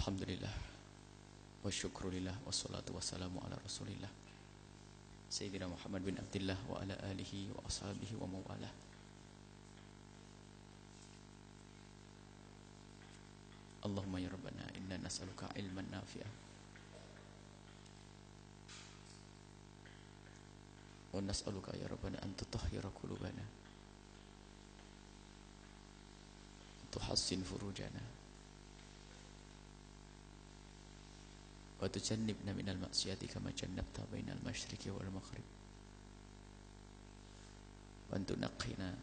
Alhamdulillah wa syukrulillah wassalatu wassalamu ala rasulillah Sayyidina Muhammad bin Abdullah wa ala alihi wa ashabihi wa mawalah. Allahumma ya Rabbana inna nas'aluka ilman nafi'ah wa nas'aluka ya Rabbana an tutahhira qulubana tuhassin furujana wa tujannibna minal maksiyati kama jannabta bainal masyriqi wal maghrib wa tunqina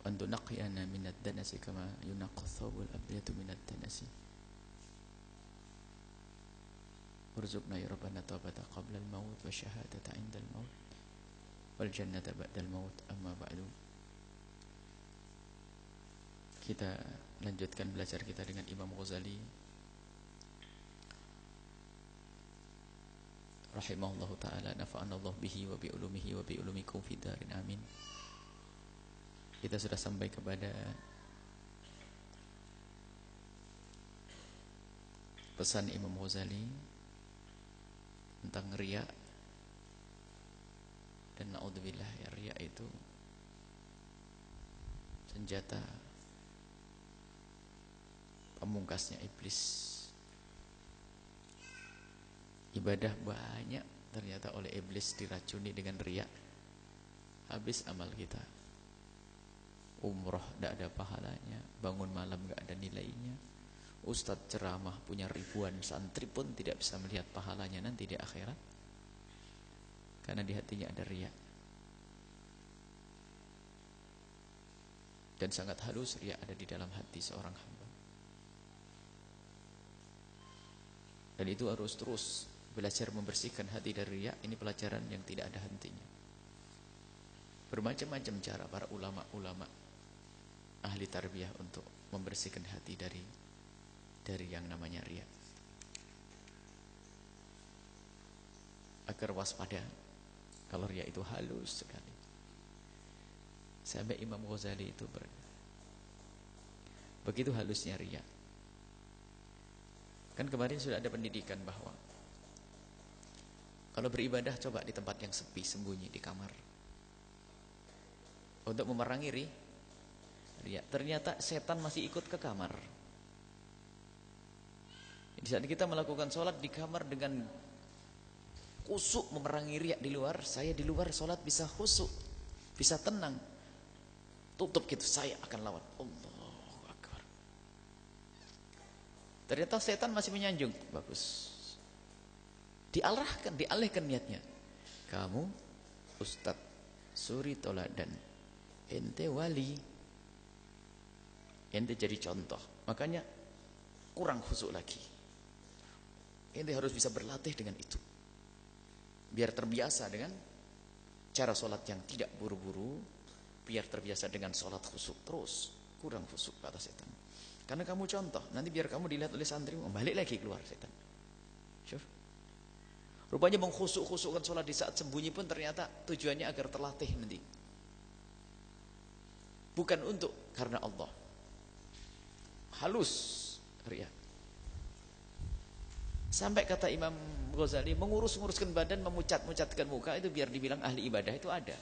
wa tunqiyana minad danasi kama yunqqa thawbul abyadu minad danasi warzuqna ya rabbana taubata qabla al maut wa syahadata 'inda al maut wal jannata ba'da al maut amma ba'du. Kita lanjutkan belajar kita dengan Imam Ghazali rahimahullahu ta'ala, nafa'anallahu bihi wa bi ulumihi wa bi ulumikum fi darin amin. Kita sudah sampai kepada pesan Imam Ghazali tentang riya, dan naudzubillah ya, riya itu senjata pamungkasnya iblis. Ibadah banyak ternyata oleh iblis diracuni dengan riya, habis amal kita. Umroh tidak ada pahalanya, bangun malam tidak ada nilainya, ustadz ceramah punya ribuan santri pun tidak bisa melihat pahalanya nanti di akhirat, karena di hatinya ada riya. Dan sangat halus riya ada di dalam hati seorang hamba. Dan itu harus terus belajar membersihkan hati dari riya. Ini pelajaran yang tidak ada hentinya. Bermacam-macam cara para ulama-ulama ahli tarbiyah untuk membersihkan hati dari yang namanya riya, agar waspada kalau riya itu halus sekali. Sampai Imam Ghazali itu begitu halusnya riya. Kan kemarin sudah ada pendidikan bahwa kalau beribadah coba di tempat yang sepi, sembunyi di kamar, untuk memerangi riya. Ternyata setan masih ikut ke kamar. Di saat kita melakukan sholat di kamar dengan khusyuk memerangi riya di luar, saya di luar sholat bisa khusyuk, bisa tenang. Tutup gitu, saya akan lawan. Allahu Akbar. Ternyata setan masih menyanjung. Bagus. Dialihkan niatnya. Kamu ustadz suri toladan, ente wali, ente jadi contoh. Makanya kurang khusyuk lagi. Ente harus bisa berlatih dengan itu, biar terbiasa dengan cara sholat yang tidak buru-buru, biar terbiasa dengan sholat khusyuk. Terus kurang khusyuk kata setan. Karena kamu contoh, nanti biar kamu dilihat oleh santri, balik lagi keluar setan. Syuf. Rupanya mengkhusyuk-khusyukkan sholat di saat sembunyi pun ternyata tujuannya agar terlatih nanti. Bukan untuk karena Allah. Halus riya. Sampai kata Imam Ghazali, mengurus-nguruskan badan, memucat-mucatkan muka itu biar dibilang ahli ibadah itu ada.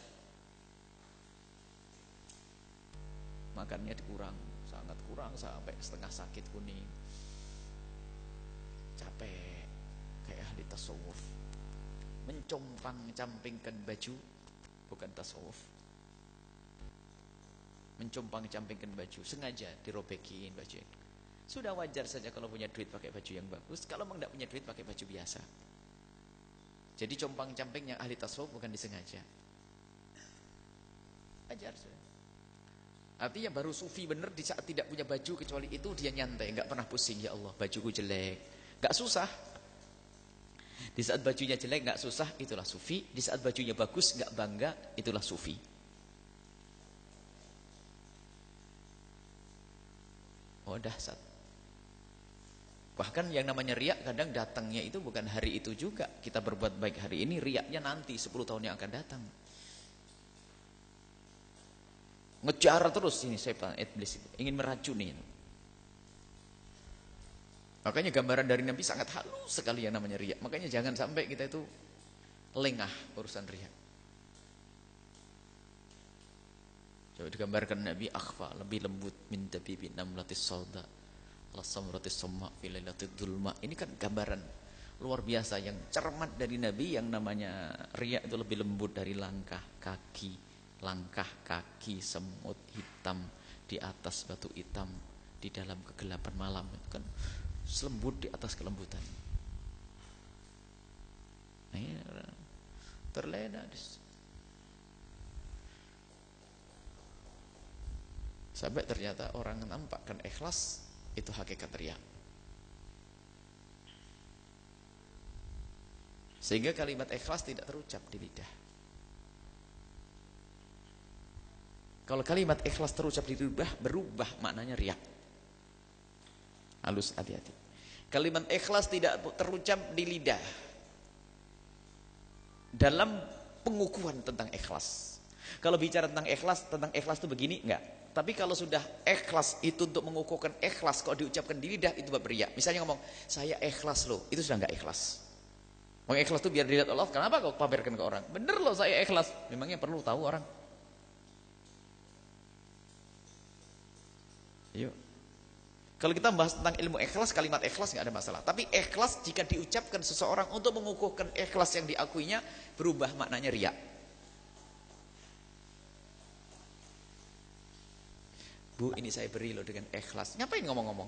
Makannya dikurang, sangat kurang, sampai setengah sakit kuning. Capek kayak ahli tasawuf. Mencompang-campingkan baju, bukan tasawuf. Mencompang-campingkan baju, sengaja dirobekin baju. Sudah wajar saja kalau punya duit pakai baju yang bagus. Kalau memang tidak punya duit pakai baju biasa. Jadi compang-camping yang ahli tasawuf bukan disengaja. Wajar saja. Artinya baru sufi benar di saat tidak punya baju kecuali itu dia nyantai, nggak pernah pusing. Ya Allah, bajuku jelek, nggak susah. Di saat bajunya jelek nggak susah, itulah sufi. Di saat bajunya bagus nggak bangga, itulah sufi. Oh dahsyat. Bahkan yang namanya riak kadang datangnya itu bukan hari itu juga. Kita berbuat baik hari ini, riaknya nanti 10 tahun yang akan datang. Ngejar terus ini setan iblis ingin meracuni. Makanya gambaran dari Nabi sangat halus sekali yang namanya riya. Makanya jangan sampai kita itu lengah urusan riya. Coba digambarkan Nabi akhfa, lebih lembut min dabibin namlatis sauda ala samratis summa fi lailatul dzulma. Ini kan gambaran luar biasa yang cermat dari Nabi yang namanya riya itu lebih lembut dari langkah kaki semut hitam di atas batu hitam di dalam kegelapan malam. Itu kan selembut di atas kelembutan. Nah, ini terlena. Sampai ternyata orang menampakkan ikhlas itu hakikat riya. Sehingga kalimat ikhlas tidak terucap di lidah. Kalau kalimat ikhlas terucap di lidah, berubah maknanya riya. Halus, hati-hati. Kalimat ikhlas tidak terucap di lidah dalam pengukuhan tentang ikhlas. Kalau bicara tentang ikhlas itu begini, enggak. Tapi kalau sudah ikhlas itu untuk mengukuhkan ikhlas, kalau diucapkan di lidah itu bab riya. Misalnya ngomong, saya ikhlas loh, itu sudah enggak ikhlas. Mau ikhlas itu biar dilihat Allah, kenapa kau pamerkan ke orang? Bener loh saya ikhlas, memangnya perlu tahu orang? Yuk. Kalau kita bahas tentang ilmu ikhlas, kalimat ikhlas nggak ada masalah. Tapi ikhlas jika diucapkan seseorang untuk mengukuhkan ikhlas yang diakuinya, berubah maknanya riya. Bu, ini saya beri loh dengan ikhlas. Ngapain ngomong-ngomong?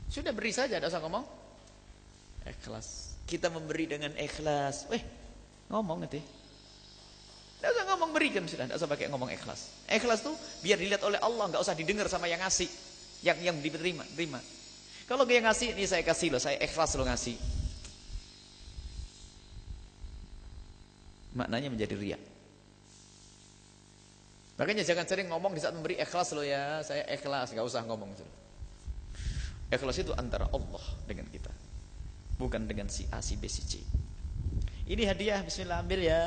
Sudah beri saja, tidak usah ngomong. Ikhlas. Kita memberi dengan ikhlas. Ngomong nanti. Tidak usah ngomong berikan sudah, tidak usah pakai ngomong ikhlas. Ikhlas tuh biar dilihat oleh Allah, nggak usah didengar sama yang ngasih. Yang diterima, terima. Kalau dia ngasih, ini saya kasih loh, saya ikhlas loh ngasih. Maknanya menjadi riya. Makanya jangan sering ngomong di saat memberi ikhlas loh ya, saya ikhlas, nggak usah ngomong itu. Ikhlas itu antara Allah dengan kita, bukan dengan si A, si B, si C. Ini hadiah, bismillah ambil ya.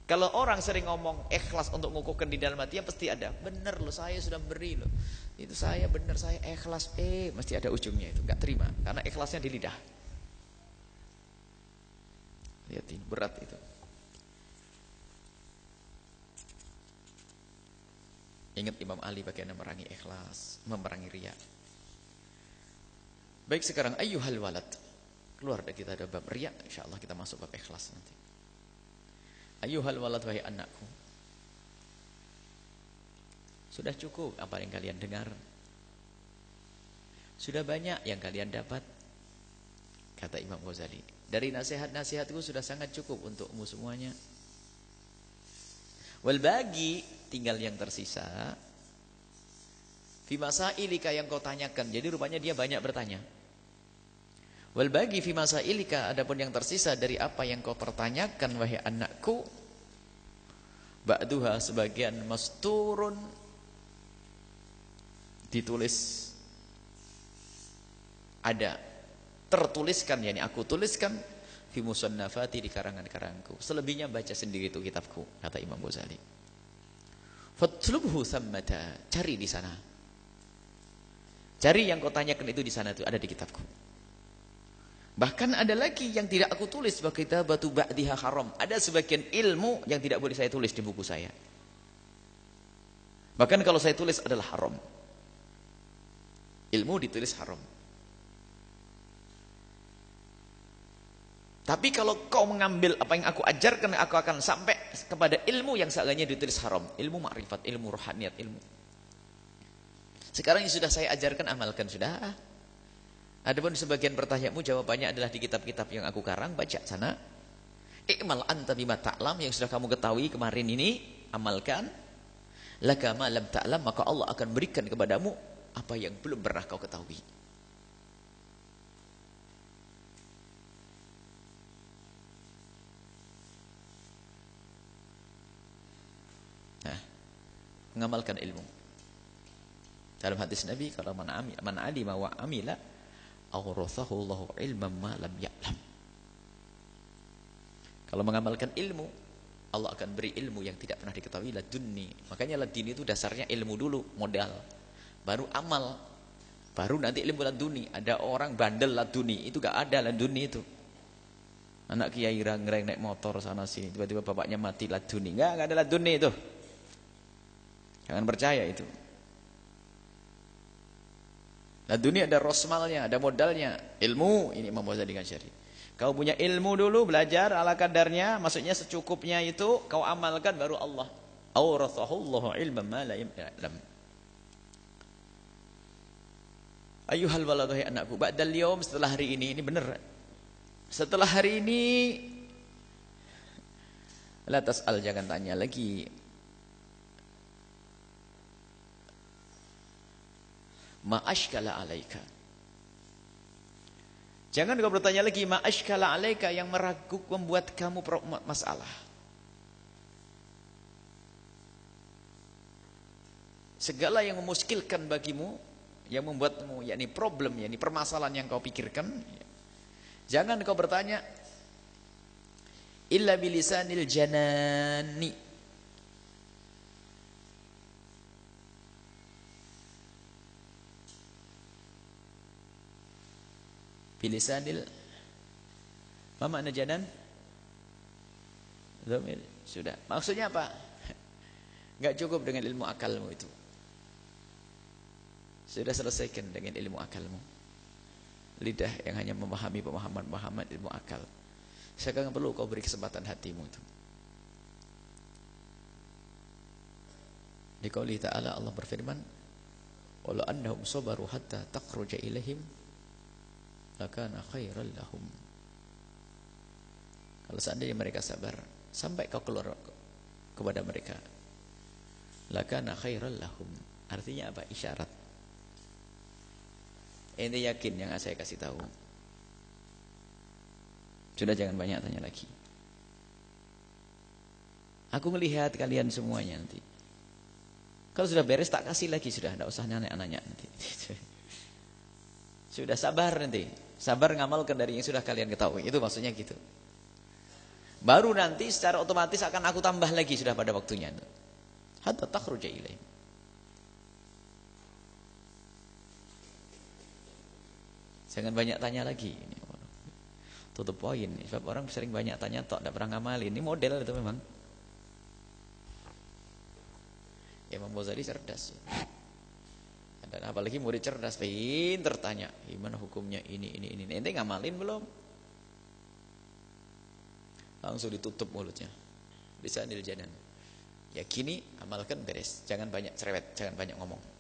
Kalau orang sering ngomong ikhlas untuk mengukuhkan di dalam hatinya, pasti ada. Bener loh, saya sudah beri loh. Itu saya bener, saya ikhlas. Mesti ada ujungnya itu. Gak terima, karena ikhlasnya di lidah. Lihat ini, berat itu. Ingat Imam Ali bagaimana memerangi ikhlas, memerangi riya. Baik, sekarang ayyuhal walad. Keluar dari kita ada bab riya, insyaallah kita masuk bab ikhlas nanti. Ayyuhal walad, wahai anakku. Sudah cukup apa yang kalian dengar? Sudah banyak yang kalian dapat? Kata Imam Ghazali. Dari nasihat-nasihatku sudah sangat cukup untukmu semuanya. Wal bagi, tinggal yang tersisa. Fi masailika, yang kau tanyakan. Jadi rupanya dia banyak bertanya. Wal bagi fi masailika, adapun yang tersisa dari apa yang kau pertanyakan wahai anakku, ba'duha, sebagian masturun, ditulis, ada, tertuliskan, yakni aku tuliskan fi musannafati, di karangan-karangku. Selebihnya baca sendiri itu kitabku, kata Imam Ghazali. Fatlubhu thammata, cari di sana. Cari yang kau tanyakan itu di sana, itu ada di kitabku. Bahkan ada lagi yang tidak aku tulis, wa kitabatu ba'diha haram. Ada sebagian ilmu yang tidak boleh saya tulis di buku saya. Bahkan kalau saya tulis adalah haram. Ilmu ditulis haram. Tapi kalau kau mengambil apa yang aku ajarkan, aku akan sampai kepada ilmu yang seagaknya ditulis haram. Ilmu makrifat, ilmu rohaniyat, ilmu. Sekarang yang sudah saya ajarkan, amalkan sudah. Adapun sebagian pertanyaanmu, jawabannya adalah di kitab-kitab yang aku karang, baca sana. I'mal anta bima ta'lam, yang sudah kamu ketahui kemarin ini, amalkan. Laka ma lam ta'lam, maka Allah akan berikan kepadamu apa yang belum pernah kau ketahui. Nah, mengamalkan ilmu. Dalam hadis Nabi, kalau man alima wa amila, awrathahu Allahu ilman ma lam ya'lam. Kalau mengamalkan ilmu, Allah akan beri ilmu yang tidak pernah diketahui, ladunni. Makanya laduni itu dasarnya ilmu dulu, modal. Baru amal. Baru nanti ilmu laduni. Ada orang bandel laduni, itu gak ada laduni itu. Anak kiai ngereng naik motor sana sini, tiba-tiba bapaknya mati, laduni. Enggak ada laduni itu. Jangan percaya itu. Laduni ada rosmalnya, ada modalnya. Ilmu, ini Imam Ghazali Asy'ari. Kau punya ilmu dulu, belajar ala kadarnya, maksudnya secukupnya itu, kau amalkan baru Allah. Awrathahullahu ilman ma la ya'lam. Ayyuhal waladu, hai anakku, ba'dal yaum, setelah hari ini benar. Setelah hari ini, la tas'al, jangan tanya lagi. Ma ashkala alaika. Jangan kau bertanya lagi ma ashkala alaika, yang meragukan, membuat kamu masalah. Segala yang memuskilkan bagimu, yang membuatmu yakni problem, yakni permasalahan yang kau pikirkan, jangan kau bertanya illa bilisanil janani. Bilisanil, apa makna janan? Sudah. Maksudnya apa? Enggak cukup dengan ilmu akalmu itu. Sudah selesaikan dengan ilmu akalmu. Lidah yang hanya memahami pemahaman ilmu akal. Sekarang perlu kau beri kesempatan hatimu itu. Di qauli ta'ala, Allah berfirman, "Walau annahum sabaru hatta takhruja ilaihim lakana khairal lahum." Kalau seandainya mereka sabar sampai kau keluar kepada mereka, lakana khairal lahum. Artinya apa? Isyarat. Ente yakin yang saya kasih tahu? Sudah, jangan banyak tanya lagi. Aku melihat kalian semuanya nanti. Kalau sudah beres tak kasih lagi, sudah, tidak usah nanya-nanya nanti. Sudah, sabar nanti. Sabar ngamalkan dari yang sudah kalian ketahui. Itu maksudnya gitu. Baru nanti secara otomatis akan aku tambah lagi sudah pada waktunya. Hatta takhruja ilaihim. Jangan banyak tanya lagi. Ini tutup poin. Sebab orang sering banyak tanya tok tidak pernah ngamalin. Ini model itu memang. Imam Ghazali cerdas. Dan apalagi murid cerdas, pinter tanya, gimana hukumnya ini. Ente ngamalin belum? Langsung ditutup mulutnya. Lisanil janan. Yakini, amalkan, beres. Jangan banyak cerewet, jangan banyak ngomong.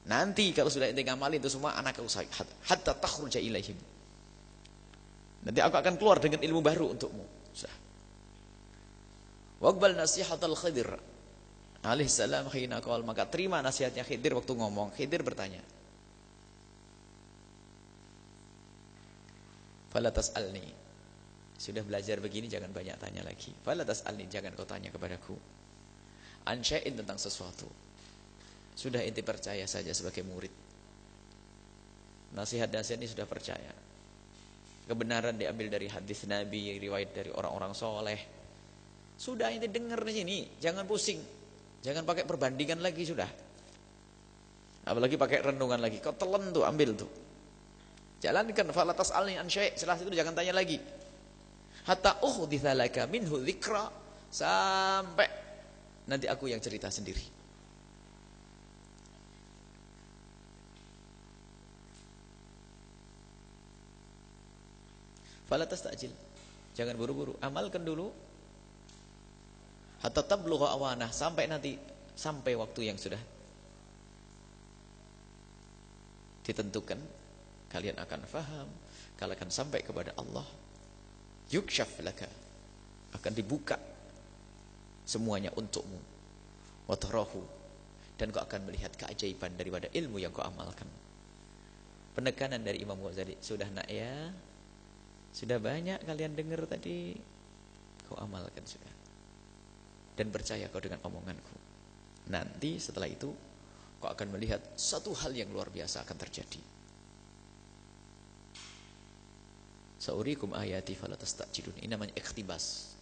Nanti kalau sudah ente ngamalin itu semua, anak usai hatta takhruja ilaihim. Nanti aku akan keluar dengan ilmu baru untukmu. Waqbal nasihatal Khidir alaihissalam hina qala, maka terima nasihatnya Khidir waktu ngomong. Khidir bertanya, fala tas'alni, sudah belajar begini jangan banyak tanya lagi. Fala tas'alni, jangan kau tanya kepadaku an syai'in, tentang sesuatu. Sudah ente percaya saja sebagai murid. Nasihat-nasihat ini sudah percaya. Kebenaran diambil dari hadis Nabi, riwayat dari orang-orang soleh. Sudah ente dengar di sini, jangan pusing. Jangan pakai perbandingan lagi sudah. Apalagi pakai renungan lagi. Kau telan tuh, ambil tuh. Jalankan fala tas'alni an syai', setelah itu jangan tanya lagi. Hatta uhditsa laka minhu dzikra, sampai nanti aku yang cerita sendiri. Fala tastajil, jangan buru-buru, amalkan dulu. Hatta tablugha awanah, sampai waktu yang sudah ditentukan, kalian akan faham, kalian akan sampai kepada Allah. Yukshaf laka, akan dibuka semuanya untukmu. Wa tarahu, dan kau akan melihat keajaiban daripada ilmu yang kau amalkan. Penekanan dari Imam Ghazali, sudah nak ya, sudah banyak kalian dengar tadi, kau amalkan sudah. Dan percaya kau dengan omonganku. Nanti setelah itu kau akan melihat satu hal yang luar biasa akan terjadi. Saurikum ayati fala tastajilun. Ini namanya ikhtibas.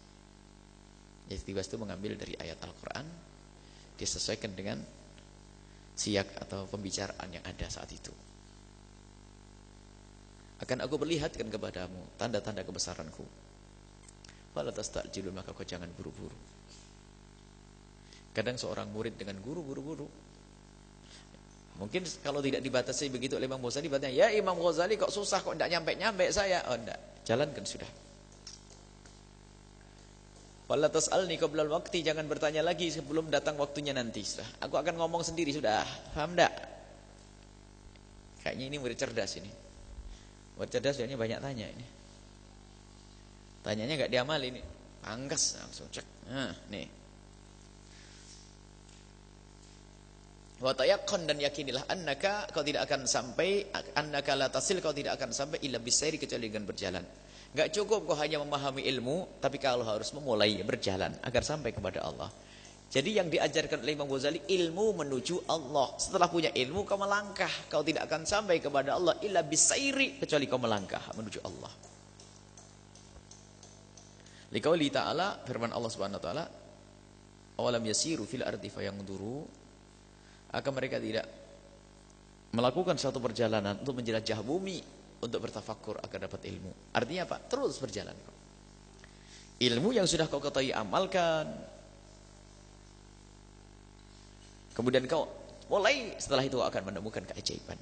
Iktibas itu mengambil dari ayat Al-Quran, disesuaikan dengan siyak atau pembicaraan yang ada saat itu. Akan aku perlihatkan kepadamu tanda-tanda kebesaranku. Fala tastajilun, maka kau jangan buru-buru. Kadang seorang murid dengan guru buru-buru. Mungkin kalau tidak dibatasi begitu oleh Imam Ghazali, bertanya, ya Imam Ghazali kok susah, kok tidak nyampe-nyampe saya. Oh tidak, jalankan sudah. Fala tas'alni qabla al-waqti, jangan bertanya lagi sebelum datang waktunya nanti. Sudah, aku akan ngomong sendiri sudah. Paham enggak? Kayaknya ini murid cerdas ini. Murid cerdas soalnya banyak tanya ini. Tanyanya enggak diamal ini. Pangkas langsung cek. Nah, nih. Wa tayaqqan, dan yakinilah annaka, kau tidak akan sampai, annaka la tasil, kau tidak akan sampai illa bisairi, kecuali dengan berjalan. Enggak cukup kau hanya memahami ilmu, tapi kalau harus memulai berjalan agar sampai kepada Allah. Jadi yang diajarkan oleh Imam Ghazali, ilmu menuju Allah. Setelah punya ilmu kau melangkah, kau tidak akan sampai kepada Allah illa bisairi, kecuali kau melangkah menuju Allah. Liqauli ta'ala, firman Allah Subhanahu wa taala, awalam yasiru fil ardi fayanzuru, akan mereka tidak melakukan suatu perjalanan untuk menjelajah bumi, untuk bertafakur agar dapat ilmu. Artinya apa? Terus berjalan. Ilmu yang sudah kau ketahui amalkan. Kemudian kau mulai, setelah itu akan menemukan keajaiban.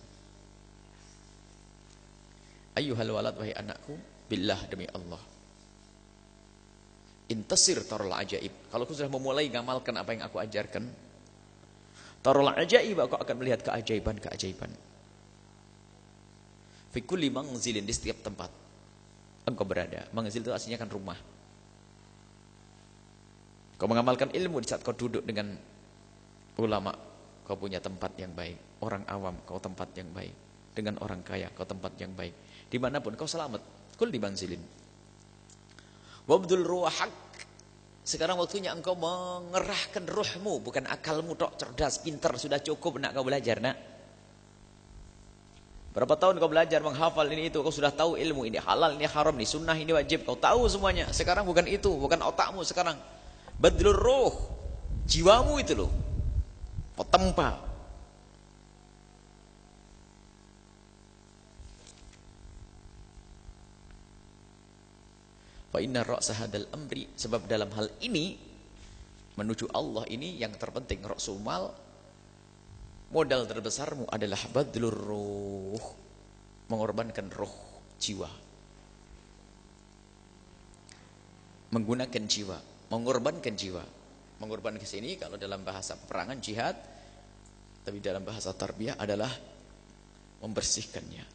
Ayyuhal walad, wahai anakku, billah, demi Allah. Intasir tarul ajaib. Kalau kau sudah memulai ngamalkan apa yang aku ajarkan, tarul ajaib, kau akan melihat keajaiban-keajaiban. Fi kulli manzilin, di setiap tempat engkau berada. Manzil itu aslinya kan rumah. Kau mengamalkan ilmu di saat kau duduk dengan ulama, kau punya tempat yang baik. Orang awam, kau tempat yang baik. Dengan orang kaya, kau tempat yang baik. Dimanapun kau selamat. Kulli manzilin. Wabdul ruhak, sekarang waktunya engkau mengerahkan ruhmu, bukan akalmu tok, cerdas, pintar, sudah cukup nak kau belajar nak. Berapa tahun kau belajar menghafal ini itu, kau sudah tahu ilmu ini halal, ini haram, ini sunnah, ini wajib, kau tahu semuanya. Sekarang bukan itu, bukan otakmu sekarang. Badlur ruh, jiwamu itu loh, kau tempa. Fa inna ra'sa hadal amri, sebab dalam hal ini menuju Allah ini yang terpenting, ra'sul mal, modal terbesarmu adalah badlur ruh, mengorbankan roh, jiwa. Menggunakan jiwa, mengorbankan jiwa. Mengorbankan ke sini kalau dalam bahasa peperangan jihad, tapi dalam bahasa tarbiyah adalah membersihkannya.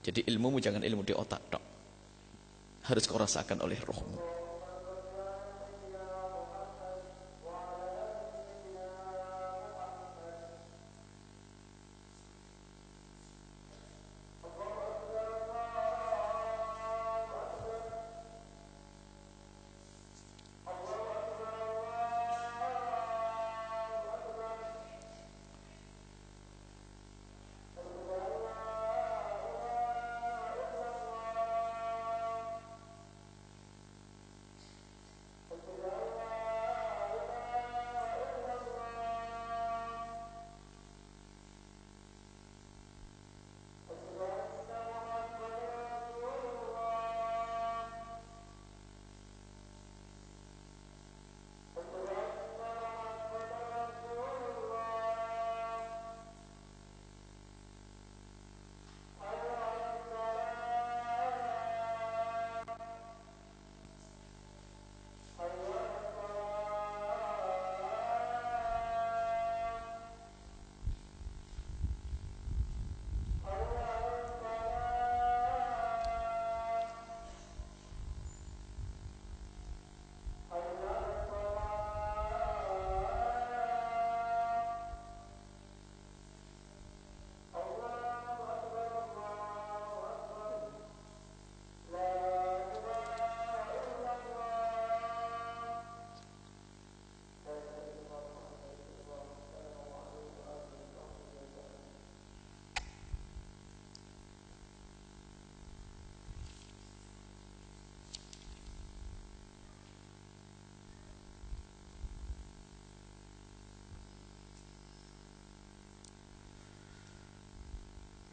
Jadi ilmumu jangan ilmu di otak tok. Harus kau rasakan oleh rohmu.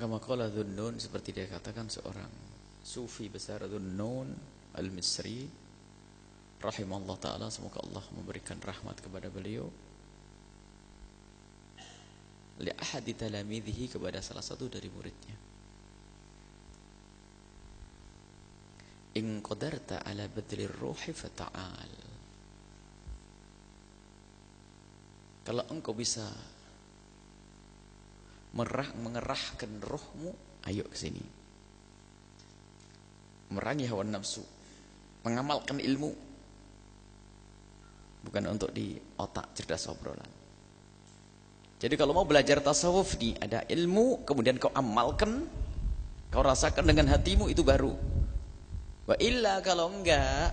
Kama qala Dhunnun, seperti dia katakan seorang sufi besar Dhunnun al-Misri rahimahullah ta'ala, semoga Allah memberikan rahmat kepada beliau, li ahadi talamidhihi, kepada salah satu dari muridnya, in qadarta ala badlir ruhi fata'al, kalau engkau bisa mengerahkan rohmu, ayo ke sini. Merangi hawa nafsu, mengamalkan ilmu, bukan untuk di otak cerdas obrolan. Jadi kalau mau belajar tasawuf nih, ada ilmu, kemudian kau amalkan, kau rasakan dengan hatimu, itu baru. Wa illa, kalau enggak,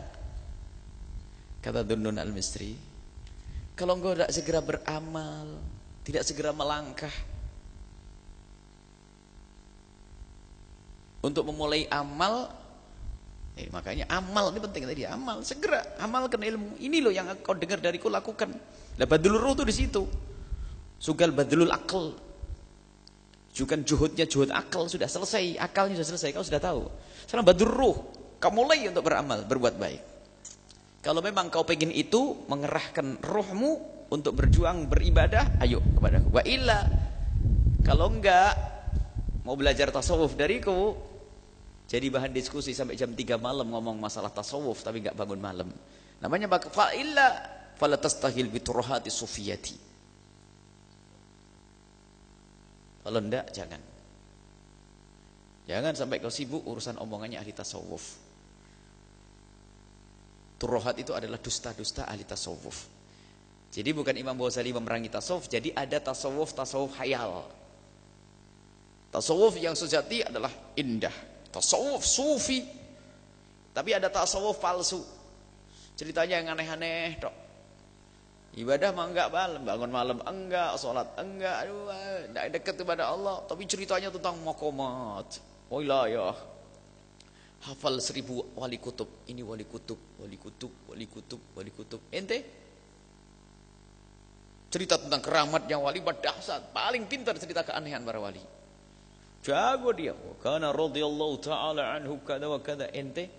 kata Dhunnun al-Misri, kalau engkau tidak segera beramal, tidak segera melangkah untuk memulai amal, makanya amal ini penting tadi, amal, segera amalkan ilmu. Ini loh yang kau dengar dariku, lakukan. Lah badlul ruh itu di situ. Sugal badlul akal. Juga juhudnya juhud akal sudah selesai, akalnya sudah selesai, kau sudah tahu. Sekarang badlul ruh, kau mulai untuk beramal, berbuat baik. Kalau memang kau pengen itu, mengerahkan rohmu untuk berjuang beribadah, ayo kepadaku. Wa illa, kalau enggak mau belajar tasawuf dariku, jadi bahan diskusi sampai jam 3 malam ngomong masalah tasawuf tapi enggak bangun malam. Namanya fa illa fala tastahil bi turhati sufiyati. Kalau enggak, jangan. Jangan sampai kau sibuk urusan omongannya ahli tasawuf. Turohat itu adalah dusta-dusta ahli tasawuf. Jadi bukan Imam Ghazali memerangi tasawuf, jadi ada tasawuf hayal. Tasawuf yang sejati adalah indah, tasawuf sufi. Tapi ada tasawuf palsu, ceritanya yang aneh-aneh tok. Ibadah mah enggak, bangun malam enggak, sholat enggak, aduh, enggak dekat kepada Allah. Tapi ceritanya tentang maqamat, wilayah, hafal 1000 wali kutub. Ini wali kutub, wali kutub, wali kutub, wali kutub. Ente cerita tentang keramatnya wali, dahsyat, paling pintar cerita keanehan para wali. Jago dia. Karena radhiyallahu ta'ala anhu kada wa kada. Ente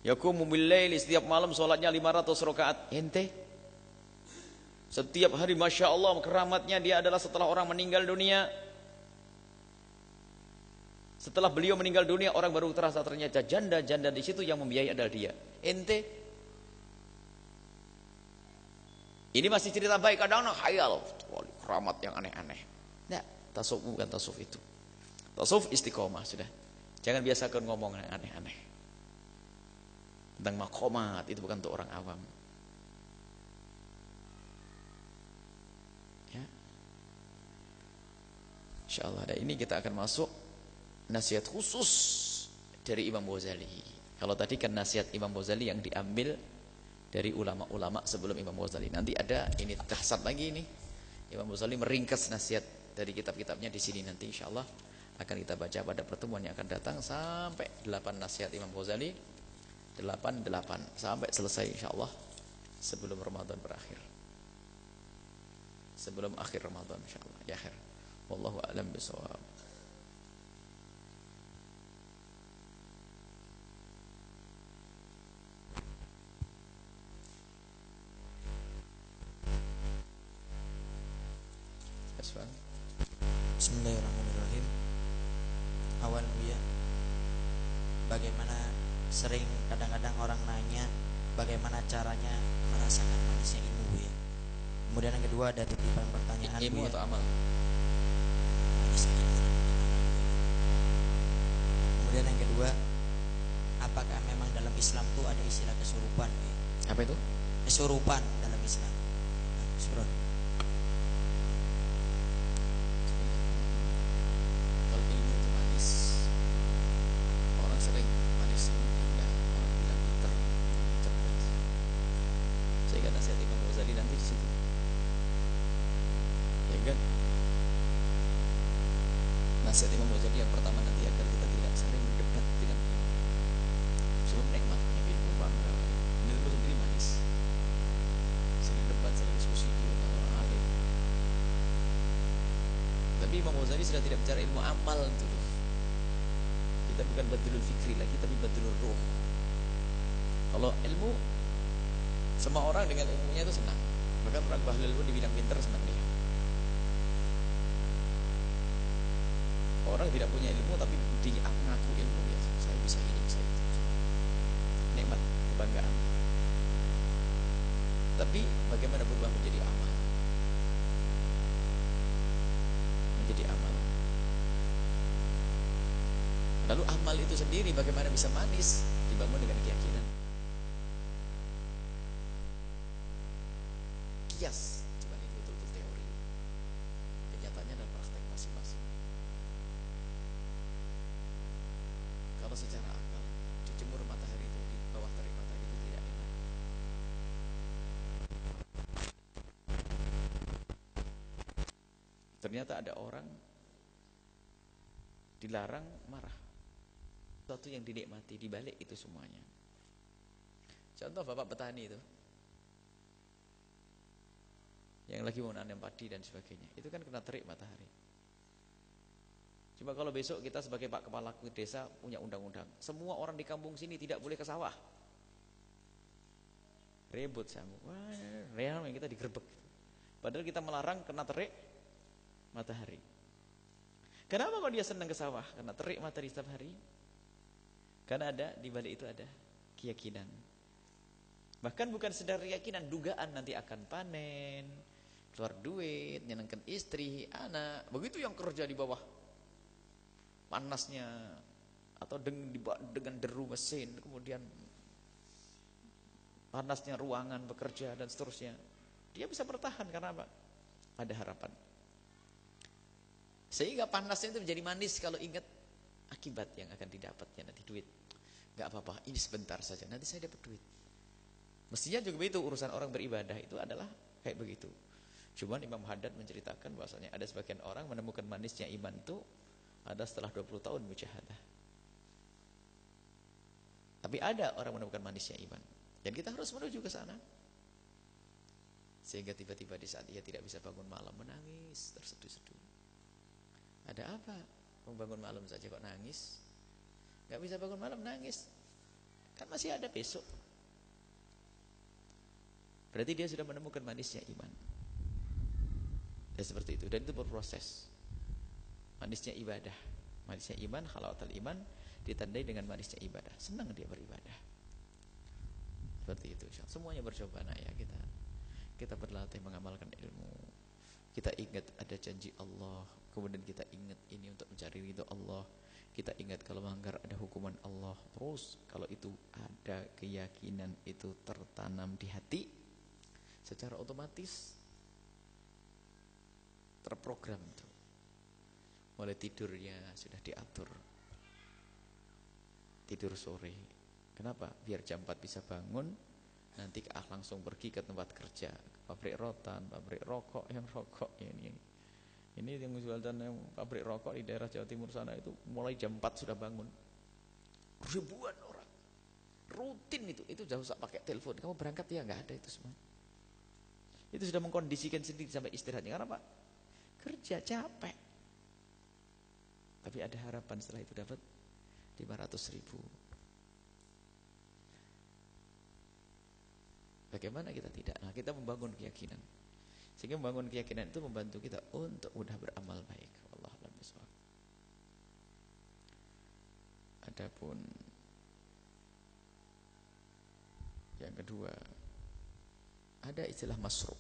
yaqumu bil laili, setiap malam salatnya 500 rakaat. Ente setiap hari masya Allah keramatnya dia adalah setelah orang meninggal dunia. Setelah beliau meninggal dunia, orang baru terasa ternyata janda-janda di situ yang membiayai adalah dia. Ente ini masih cerita baik, kadang-kadang khayal, keramat yang aneh-aneh. Nah, tasawuf bukan tasawuf itu. Tasawuf istiqomah sudah. Jangan biasakan ngomong yang aneh-aneh. Tentang maqamat itu bukan untuk orang awam. Ya. Insyaallah ada ini kita akan masuk nasihat khusus dari Imam Ghazali. Kalau tadi kan nasihat Imam Ghazali yang diambil dari ulama-ulama sebelum Imam Ghazali. Nanti ada ini dahsyat lagi ini. Imam Ghazali meringkas nasihat dari kitab-kitabnya di sini, nanti insyaallah akan kita baca pada pertemuan yang akan datang sampai 8 nasihat Imam Ghazali. 8 sampai selesai insyaallah sebelum Ramadan berakhir. Sebelum akhir Ramadan insyaallah. Ya akhir. Wallahu a'lam bishawab. Bismillahirrahmanirrahim. Awal Buya, bagaimana sering kadang-kadang orang nanya bagaimana caranya merasakan manisnya ilmu Buya. Kemudian yang kedua ada titipan pertanyaan ilmu Buya. atau amal? Manisnya ilmu. Kemudian yang kedua, apakah memang dalam Islam itu ada istilah kesurupan Buya? Apa itu? Kesurupan dalam Islam. Surah. Nasihat Imam Ghazali yang pertama nanti agar kita tidak saling berdebat dengan sebelum nikmatnya ilmu bangga. Ilmu sendiri manis. Sering debat, sering diskusi dengan orang alim. Tapi Imam Ghazali tadi sudah tidak bicara ilmu amal dulu. Kita bukan badlul fikri lagi, tapi badlul ruh. Kalau ilmu, semua orang dengan ilmunya itu senang. Bahkan orang bahlul pun di bidang pintar senang dia. Orang tidak punya ilmu tapi dia ngaku ilmu, ya saya bisa ini, bisa itu. Nikmat, kebanggaan. Tapi bagaimana berubah menjadi amal? Menjadi amal. Lalu amal itu sendiri bagaimana bisa manis? Dibangun dengan keyakinan. Kias, cuma ini betul-betul teori. Kenyataannya dalam praktek masing-masing. Kalau secara akal, dijemur matahari itu di bawah terik matahari itu tidak enak. Ternyata ada orang dilarang marah. Sesuatu yang dinikmati dibalik itu semuanya. Contoh bapak petani itu, yang lagi mau nanam padi dan sebagainya, itu kan kena terik matahari. Coba kalau besok kita sebagai Pak Kepala Desa punya undang-undang, semua orang di kampung sini tidak boleh ke sawah. Ribut sama, wah, real kita digerebek. Padahal kita melarang kena terik matahari. Kenapa kok dia senang ke sawah? Karena terik matahari setiap hari. Karena ada di balik itu ada keyakinan. Bahkan bukan sekedar keyakinan, dugaan nanti akan panen, keluar duit, nyenangkan istri, anak. Begitu yang kerja di bawah panasnya atau dengan deru mesin, kemudian panasnya ruangan bekerja dan seterusnya, dia bisa bertahan karena apa? Ada harapan. Sehingga panasnya itu menjadi manis kalau ingat akibat yang akan didapatnya nanti, duit. Gak apa-apa, ini sebentar saja, nanti saya dapat duit. Mestinya juga begitu urusan orang beribadah itu adalah kayak begitu. Cuman Imam Haddad menceritakan bahwasanya ada sebagian orang menemukan manisnya iman itu ada setelah 20 tahun mujahadah. Tapi ada orang menemukan manisnya iman, dan kita harus menuju ke sana. Sehingga tiba-tiba di saat dia tidak bisa bangun malam menangis terseduh-seduh. Ada apa? Bangun malam saja kok nangis? Gak bisa bangun malam nangis, kan masih ada besok. Berarti dia sudah menemukan manisnya iman. Dan seperti itu, dan itu berproses. Manisnya ibadah, manisnya iman, halawatul iman ditandai dengan manisnya ibadah. Senang dia beribadah. Seperti itu. Semuanya bercoba ya kita berlatih mengamalkan ilmu. Kita ingat ada janji Allah, kemudian kita ingat ini untuk mencari ridho Allah. Kita ingat kalau melanggar ada hukuman Allah. Terus kalau itu ada keyakinan itu tertanam di hati, secara otomatis terprogram itu. Mulai tidurnya sudah diatur. Tidur sore. Kenapa? Biar jam 4 bisa bangun, nanti langsung pergi ke tempat kerja, ke pabrik rotan, pabrik rokok, yang rokok ini. Ini yang jual dan yang pabrik rokok di daerah Jawa Timur sana itu mulai jam 4 sudah bangun. Ribuan orang. Rutin itu jauh usah pakai telepon. Kamu berangkat ya, enggak ada itu semua. Itu sudah mengkondisikan sendiri sampai istirahatnya. Karena apa? Kerja capek. Tapi ada harapan setelah itu dapat 500.000. Bagaimana kita tidak? Nah, kita membangun keyakinan. Sehingga membangun keyakinan itu membantu kita untuk mudah beramal baik. Wallahu a'lam bishawab. Adapun yang kedua, ada istilah masruq.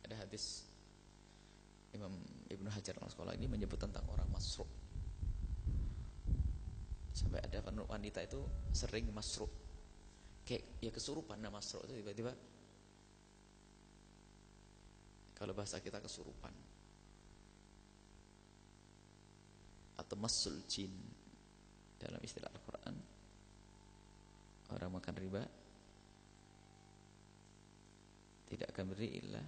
Ada hadis Imam Ibnu Hajar al-Asqalani ini menyebut tentang orang masruq. Sampai ada wanita itu sering masruq. Kayak ya kesurupan. Nah, masruq itu tiba-tiba, kalau bahasa kita kesurupan, atau masul jin dalam istilah Al-Quran. Orang makan riba tidak akan beri illa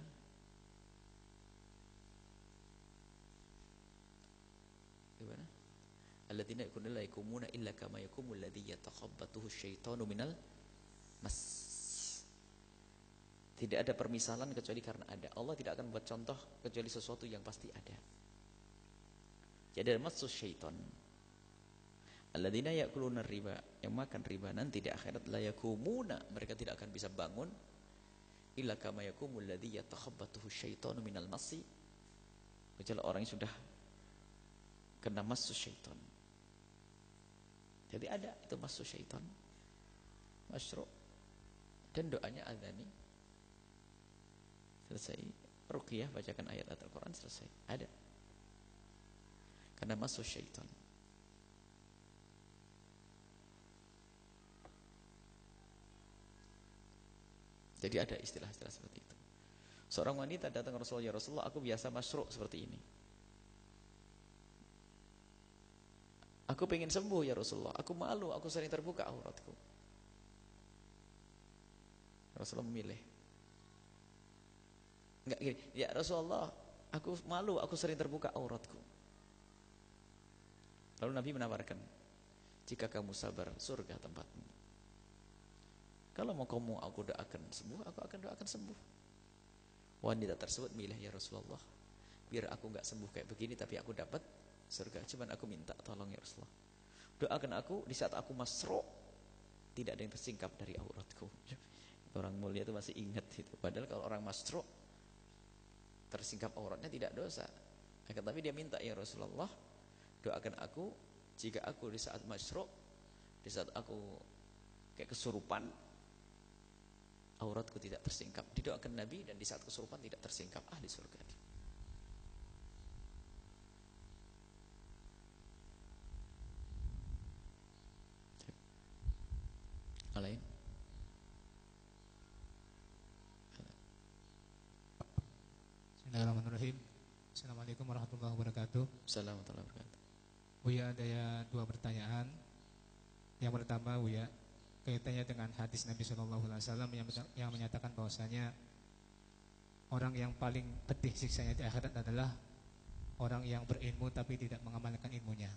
gimana? Alladzina yakununa la yakumuna illa kama yakumul ladzi yatakhabbathu asyaitanu minal mas. Tidak ada permisalan kecuali karena ada. Allah tidak akan buat contoh kecuali sesuatu yang pasti ada. Jadi ada masuk syaitan. Alladzina ya'kuluna riba, yang makan riba nanti di akhirat la yakumuna, mereka tidak akan bisa bangun illa kama yakumul ladzi yatakhabbathu syaitanu minal masi. Kecuali orang yang sudah kena masuk syaitan. Jadi ada itu masuk syaitan. Masyru'. Dan doanya adzani. Selesai. Ruqyah bacakan ayat Al-Qur'an selesai. Ada. Karena masuk syaitan. Jadi ada istilah-istilah seperti itu. Seorang wanita datang ke Rasulullah, ya Rasulullah, aku biasa masyru' seperti ini. Aku pengen sembuh ya Rasulullah. Aku malu, aku sering terbuka auratku. Rasulullah memilih. Enggak gini, ya Rasulullah, aku malu, aku sering terbuka auratku. Lalu Nabi menawarkan, jika kamu sabar, surga tempatmu. Kalau mau kamu aku doakan sembuh, aku akan doakan sembuh. Wanita tersebut milih, ya Rasulullah, biar aku enggak sembuh kayak begini, tapi aku dapat surga. Cuman aku minta tolong ya Rasulullah, doakan aku di saat aku masru' tidak ada yang tersingkap dari auratku. Orang mulia itu masih ingat itu. Padahal kalau orang masru' tersingkap auratnya tidak dosa. Tapi dia minta, ya Rasulullah, doakan aku jika aku di saat masru', di saat aku kayak kesurupan, auratku tidak tersingkap. Didoakan Nabi, dan di saat kesurupan tidak tersingkap, ahli surga. Lain. Bismillahirrahmanirrahim. Assalamualaikum warahmatullahi wabarakatuh. Assalamualaikum warahmatullahi wabarakatuh. Buya, ada dua pertanyaan. Yang pertama, Buya, kaitannya dengan hadis Nabi SAW yang menyatakan bahwasanya orang yang paling pedih siksanya di akhirat adalah orang yang berilmu tapi tidak mengamalkan ilmunya.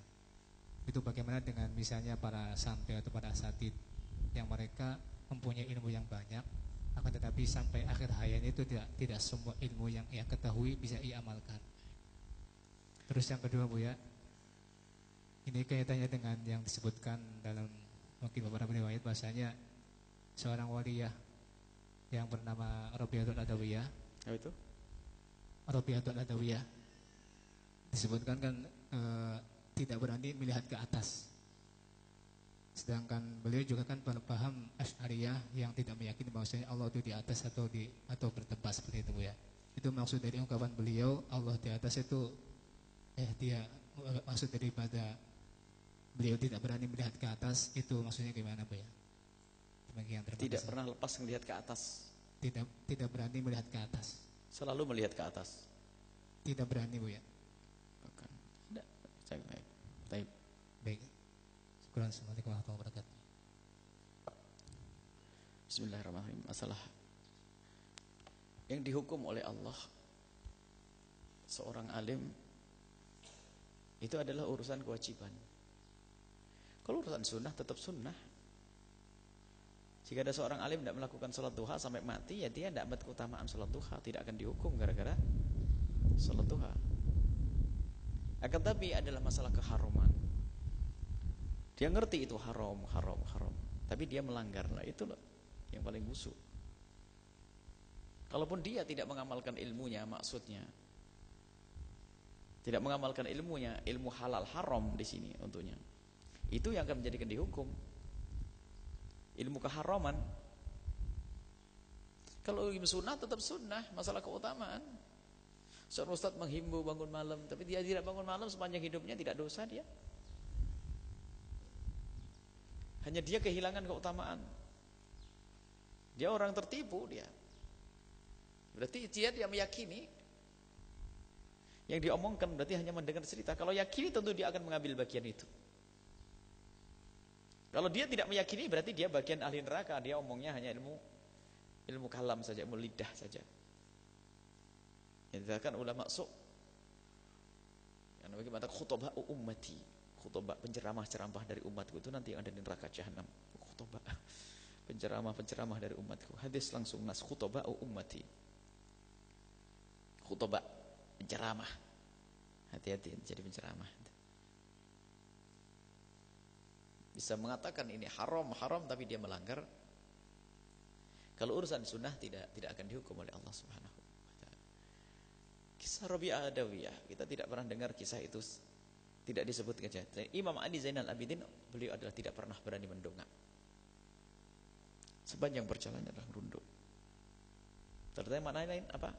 Itu bagaimana dengan misalnya para santri atau para asatid yang mereka mempunyai ilmu yang banyak, akan tetapi sampai akhir hayatnya itu tidak semua ilmu yang ia ketahui bisa ia amalkan. Terus yang kedua, Buya, ini kaitannya dengan yang disebutkan dalam mungkin beberapa riwayat, bahasanya seorang waliyah yang bernama Rabi'atul Adawiyah. Apa itu? Rabi'atul Adawiyah disebutkan kan tidak berani melihat ke atas. Sedangkan beliau juga kan paham Asy'ariyah yang tidak meyakini bahwasanya Allah itu di atas atau bertempat seperti itu, ya. Itu maksud dari ungkapan beliau Allah di atas itu dia maksud daripada beliau tidak berani melihat ke atas, itu maksudnya gimana, Bu, ya? Demikian, terima Tidak kasih. pernah lepas melihat ke atas. Tidak berani melihat ke atas. Selalu melihat ke atas. Tidak berani, Bu, ya. Bukan. Tidak. Baik. Baik. Syukuran. Assalamualaikum warahmatullahi wabarakatuh. Bismillahirrahmanirrahim. Masalah yang dihukum oleh Allah seorang alim itu adalah urusan kewajiban. Kalau urusan sunnah tetap sunnah. Jika ada seorang alim tidak melakukan sholat duha sampai mati, ya dia tidak dapat keutamaan sholat duha, tidak akan dihukum gara-gara sholat duha. Akan tapi adalah masalah keharuman. Dia ngerti itu haram. Tapi dia melanggar. Nah, itulah yang paling busuk. Kalaupun dia tidak mengamalkan ilmunya, maksudnya tidak mengamalkan ilmunya, ilmu halal haram di sini untuknya. Itu yang akan menjadikan dihukum. Ilmu keharaman. Kalau ilmu sunnah tetap sunnah, masalah keutamaan. Seorang ustaz menghimbau bangun malam, tapi dia tidak bangun malam sepanjang hidupnya, tidak dosa dia. Hanya dia kehilangan keutamaan. Dia orang tertipu dia. Berarti dia meyakini yang diomongkan, berarti hanya mendengar cerita. Kalau yakini tentu dia akan mengambil bagian itu. Kalau dia tidak meyakini berarti dia bagian ahli neraka. Dia omongnya hanya ilmu kalam saja, ilmu lidah saja. Yang dikatakan ulama su' yang bagaimana khutbah ummati, khutbah penceramah-ceramah dari umatku itu nanti yang ada di neraka jahanam. Khutbah penceramah dari umatku. Hadis langsung nas khutbah ummati. Khutbah penceramah. Hati-hati jadi penceramah. Bisa mengatakan ini haram tapi dia melanggar. Kalau urusan sunnah tidak akan dihukum oleh Allah Subhanahu wa taala. Kisah Rabi'ah Adawiyah, kita tidak pernah dengar kisah itu tidak disebut kejahatan. Imam Ali Zainal Abidin, beliau adalah tidak pernah berani mendongak. Sepanjang perjalanannya adalah runduk. Ternyata makna lain apa?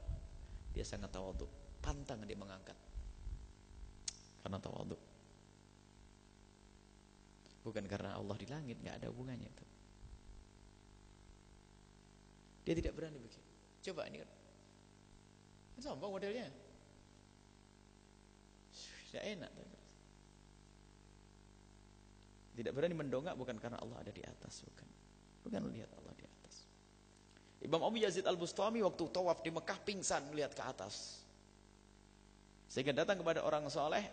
Dia sangat tawadhu, pantang dia mengangkat. Karena tawadhu. Bukan karena Allah di langit, enggak ada hubungannya itu. Dia tidak berani begitu. Coba ini kan sombong modelnya. Tidak enak. Tidak berani mendongak bukan karena Allah ada di atas, bukan melihat Allah di atas. Imam Abu Yazid Al-Bustami waktu tawaf di Mekah pingsan melihat ke atas. Sehingga datang kepada orang soleh,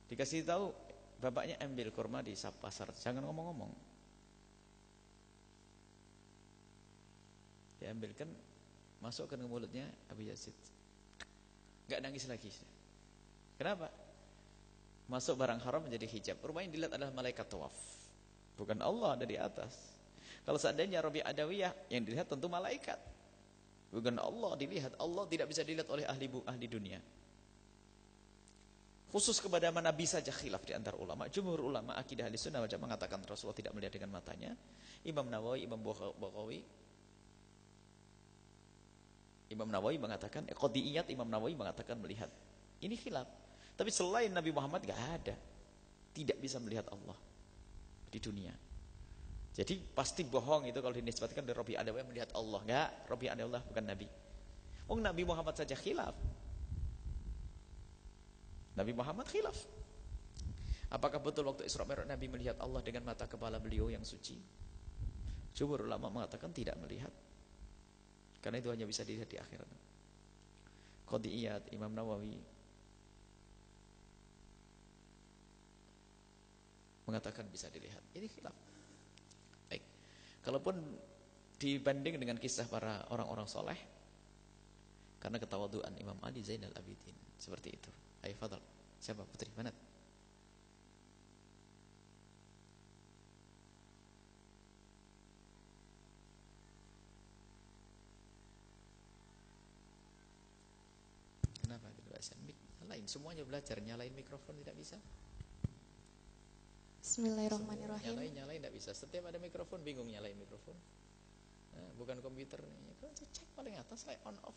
dikasih tahu bapaknya ambil kurma di pasar, jangan ngomong-ngomong. Dia ambilkan, masukkan ke mulutnya Abu Yazid. Enggak nangis lagi. Kenapa? Masuk barang haram menjadi hijab. Rupanya yang dilihat adalah malaikat tawaf, bukan Allah ada di atas. Kalau seandainya Rabi'ah Adawiyah, yang dilihat tentu malaikat, bukan Allah dilihat. Allah tidak bisa dilihat oleh ahli dunia. Khusus kepada mana bisa saja khilaf di antara ulama. Jumhur ulama akidah Ahlussunnah wal Jamaah mengatakan Rasulullah tidak melihat dengan matanya. Imam Nawawi mengatakan qadiyat, Imam Nawawi mengatakan melihat. Ini khilaf. Tapi selain Nabi Muhammad enggak ada. Tidak bisa melihat Allah di dunia. Jadi pasti bohong itu kalau dinisbatkan dari Rabi'ah Adawiyah melihat Allah. Enggak, Rabi'ah Adawiyah bukan Nabi. Nabi Muhammad saja khilaf. Nabi Muhammad khilaf. Apakah betul waktu Isra Mi'raj Nabi melihat Allah dengan mata kepala beliau yang suci? Jumhur ulama mengatakan tidak melihat. Karena itu hanya bisa dilihat di akhirat. Qadiyat, Imam Nawawi mengatakan bisa dilihat. Ini khilaf. Baik. Kalaupun dibanding dengan kisah para orang-orang soleh, karena ketawaduan Imam Ali Zainal Abidin seperti itu. Ayo fadal. Siapa putri? Mana? Kenapa tidak bisa? Nyalain, semuanya belajar nyalain mikrofon tidak bisa. Bismillahirrahmanirrahim. Nyalain tidak bisa. Setiap ada mikrofon bingung nyalain mikrofon. Nah, bukan komputer nih. Kalau cek paling atas like on off.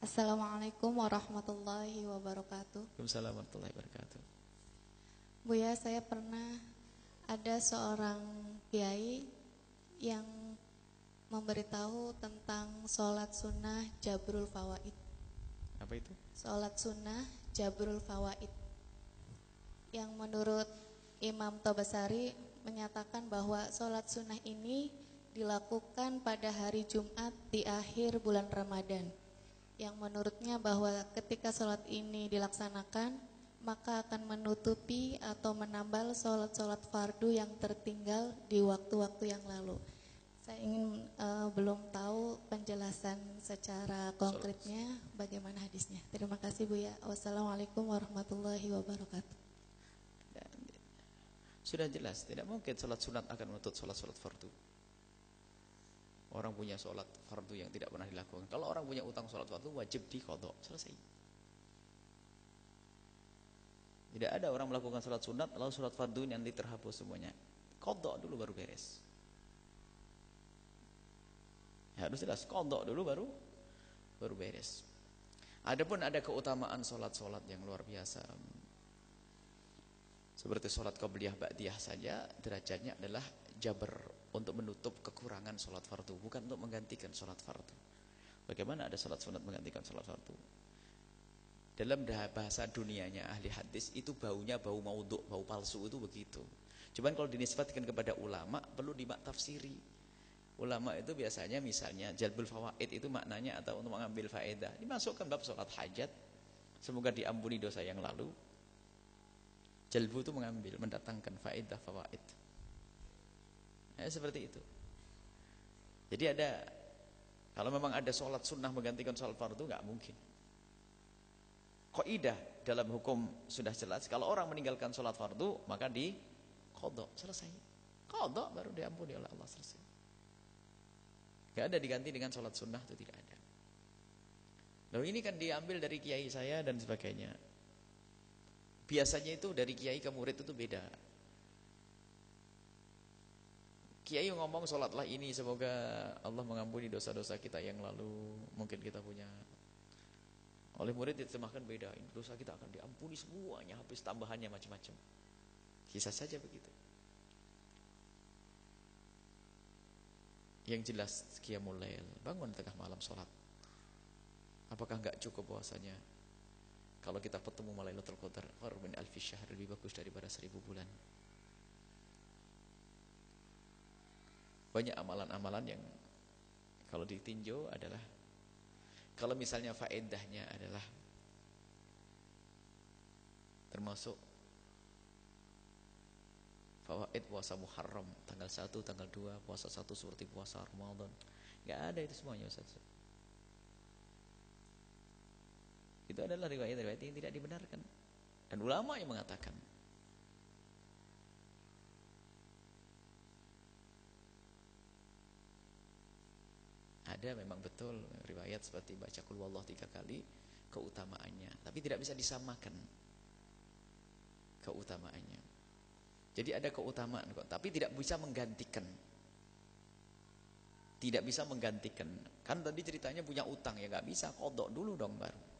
Assalamualaikum warahmatullahi wabarakatuh. Waalaikumsalam warahmatullahi wabarakatuh. Buya, saya pernah ada seorang kiai yang memberitahu tentang sholat sunnah Jabrul Fawaid. Apa itu? Sholat sunnah Jabrul Fawaid, yang menurut Imam Tobasari menyatakan bahwa sholat sunnah ini dilakukan pada hari Jumat di akhir bulan Ramadan, yang menurutnya bahwa ketika sholat ini dilaksanakan maka akan menutupi atau menambal sholat-sholat fardu yang tertinggal di waktu-waktu yang lalu. Saya ingin belum tahu penjelasan secara konkretnya bagaimana hadisnya. Terima kasih Buya. Wassalamualaikum warahmatullahi wabarakatuh. Sudah jelas, tidak mungkin sholat sunat akan menutup sholat-sholat fardu. Orang punya sholat fardu yang tidak pernah dilakukan. Kalau orang punya utang sholat fardu wajib diqadha, selesai. Tidak ada orang melakukan sholat sunat lalu sholat fardu nanti terhapus semuanya. Qadha dulu baru beres. Ya, harus jelas qadha dulu baru beres. Adapun ada keutamaan sholat-sholat yang luar biasa. Seperti sholat qabliyah ba'diyah saja derajatnya adalah jabar, untuk menutup kekurangan sholat fardu, bukan untuk menggantikan sholat fardu. Bagaimana ada sholat sunat menggantikan sholat fardu? Dalam bahasa dunianya ahli hadis itu baunya bau maudhu', bau palsu itu begitu. Cuman kalau dinisbatkan kepada ulama perlu dimaktafsiri. Ulama itu biasanya misalnya jalbul fawaid itu maknanya atau untuk mengambil faedah. Dimasukkan bab sholat hajat, semoga diampuni dosa yang lalu. Jalbu itu mengambil, mendatangkan faedah fawaid. Ya, seperti itu. Jadi ada, kalau memang ada sholat sunnah menggantikan sholat fardu, nggak mungkin. Qaidah dalam hukum sudah jelas, kalau orang meninggalkan sholat fardu maka di qadha, selesai. Qadha baru diampuni oleh Allah, selesai. Gak ada diganti dengan sholat sunnah, itu tidak ada. Lalu ini kan diambil dari kiai saya dan sebagainya. Biasanya itu dari kiai ke murid itu beda. Kiai ngomong sholatlah ini, semoga Allah mengampuni dosa-dosa kita yang lalu, mungkin kita punya. Oleh murid diterjemahkan beda, ini dosa kita akan diampuni semuanya, habis tambahannya macam-macam. Kisah saja begitu. Yang jelas qiyamul lail, bangun tengah malam sholat. Apakah enggak cukup bahwasanya kalau kita bertemu Lailatul Qadar, khairun min alfi syahr, lebih bagus daripada 1000 bulan. Banyak amalan-amalan yang kalau ditinjau adalah, kalau misalnya faedahnya adalah termasuk fawaid puasa Muharram tanggal 1, tanggal 2, puasa 1 seperti puasa Ramadan. Enggak ada itu semuanya, Ustaz. Itu adalah riwayat-riwayat yang tidak dibenarkan. Dan ulama yang mengatakan ada memang betul riwayat seperti baca qul huwallahu 3 kali keutamaannya, tapi tidak bisa disamakan keutamaannya. Jadi ada keutamaan kok, tapi tidak bisa menggantikan. Tidak bisa menggantikan. Kan tadi ceritanya punya utang, ya nggak bisa, qadha dulu dong baru.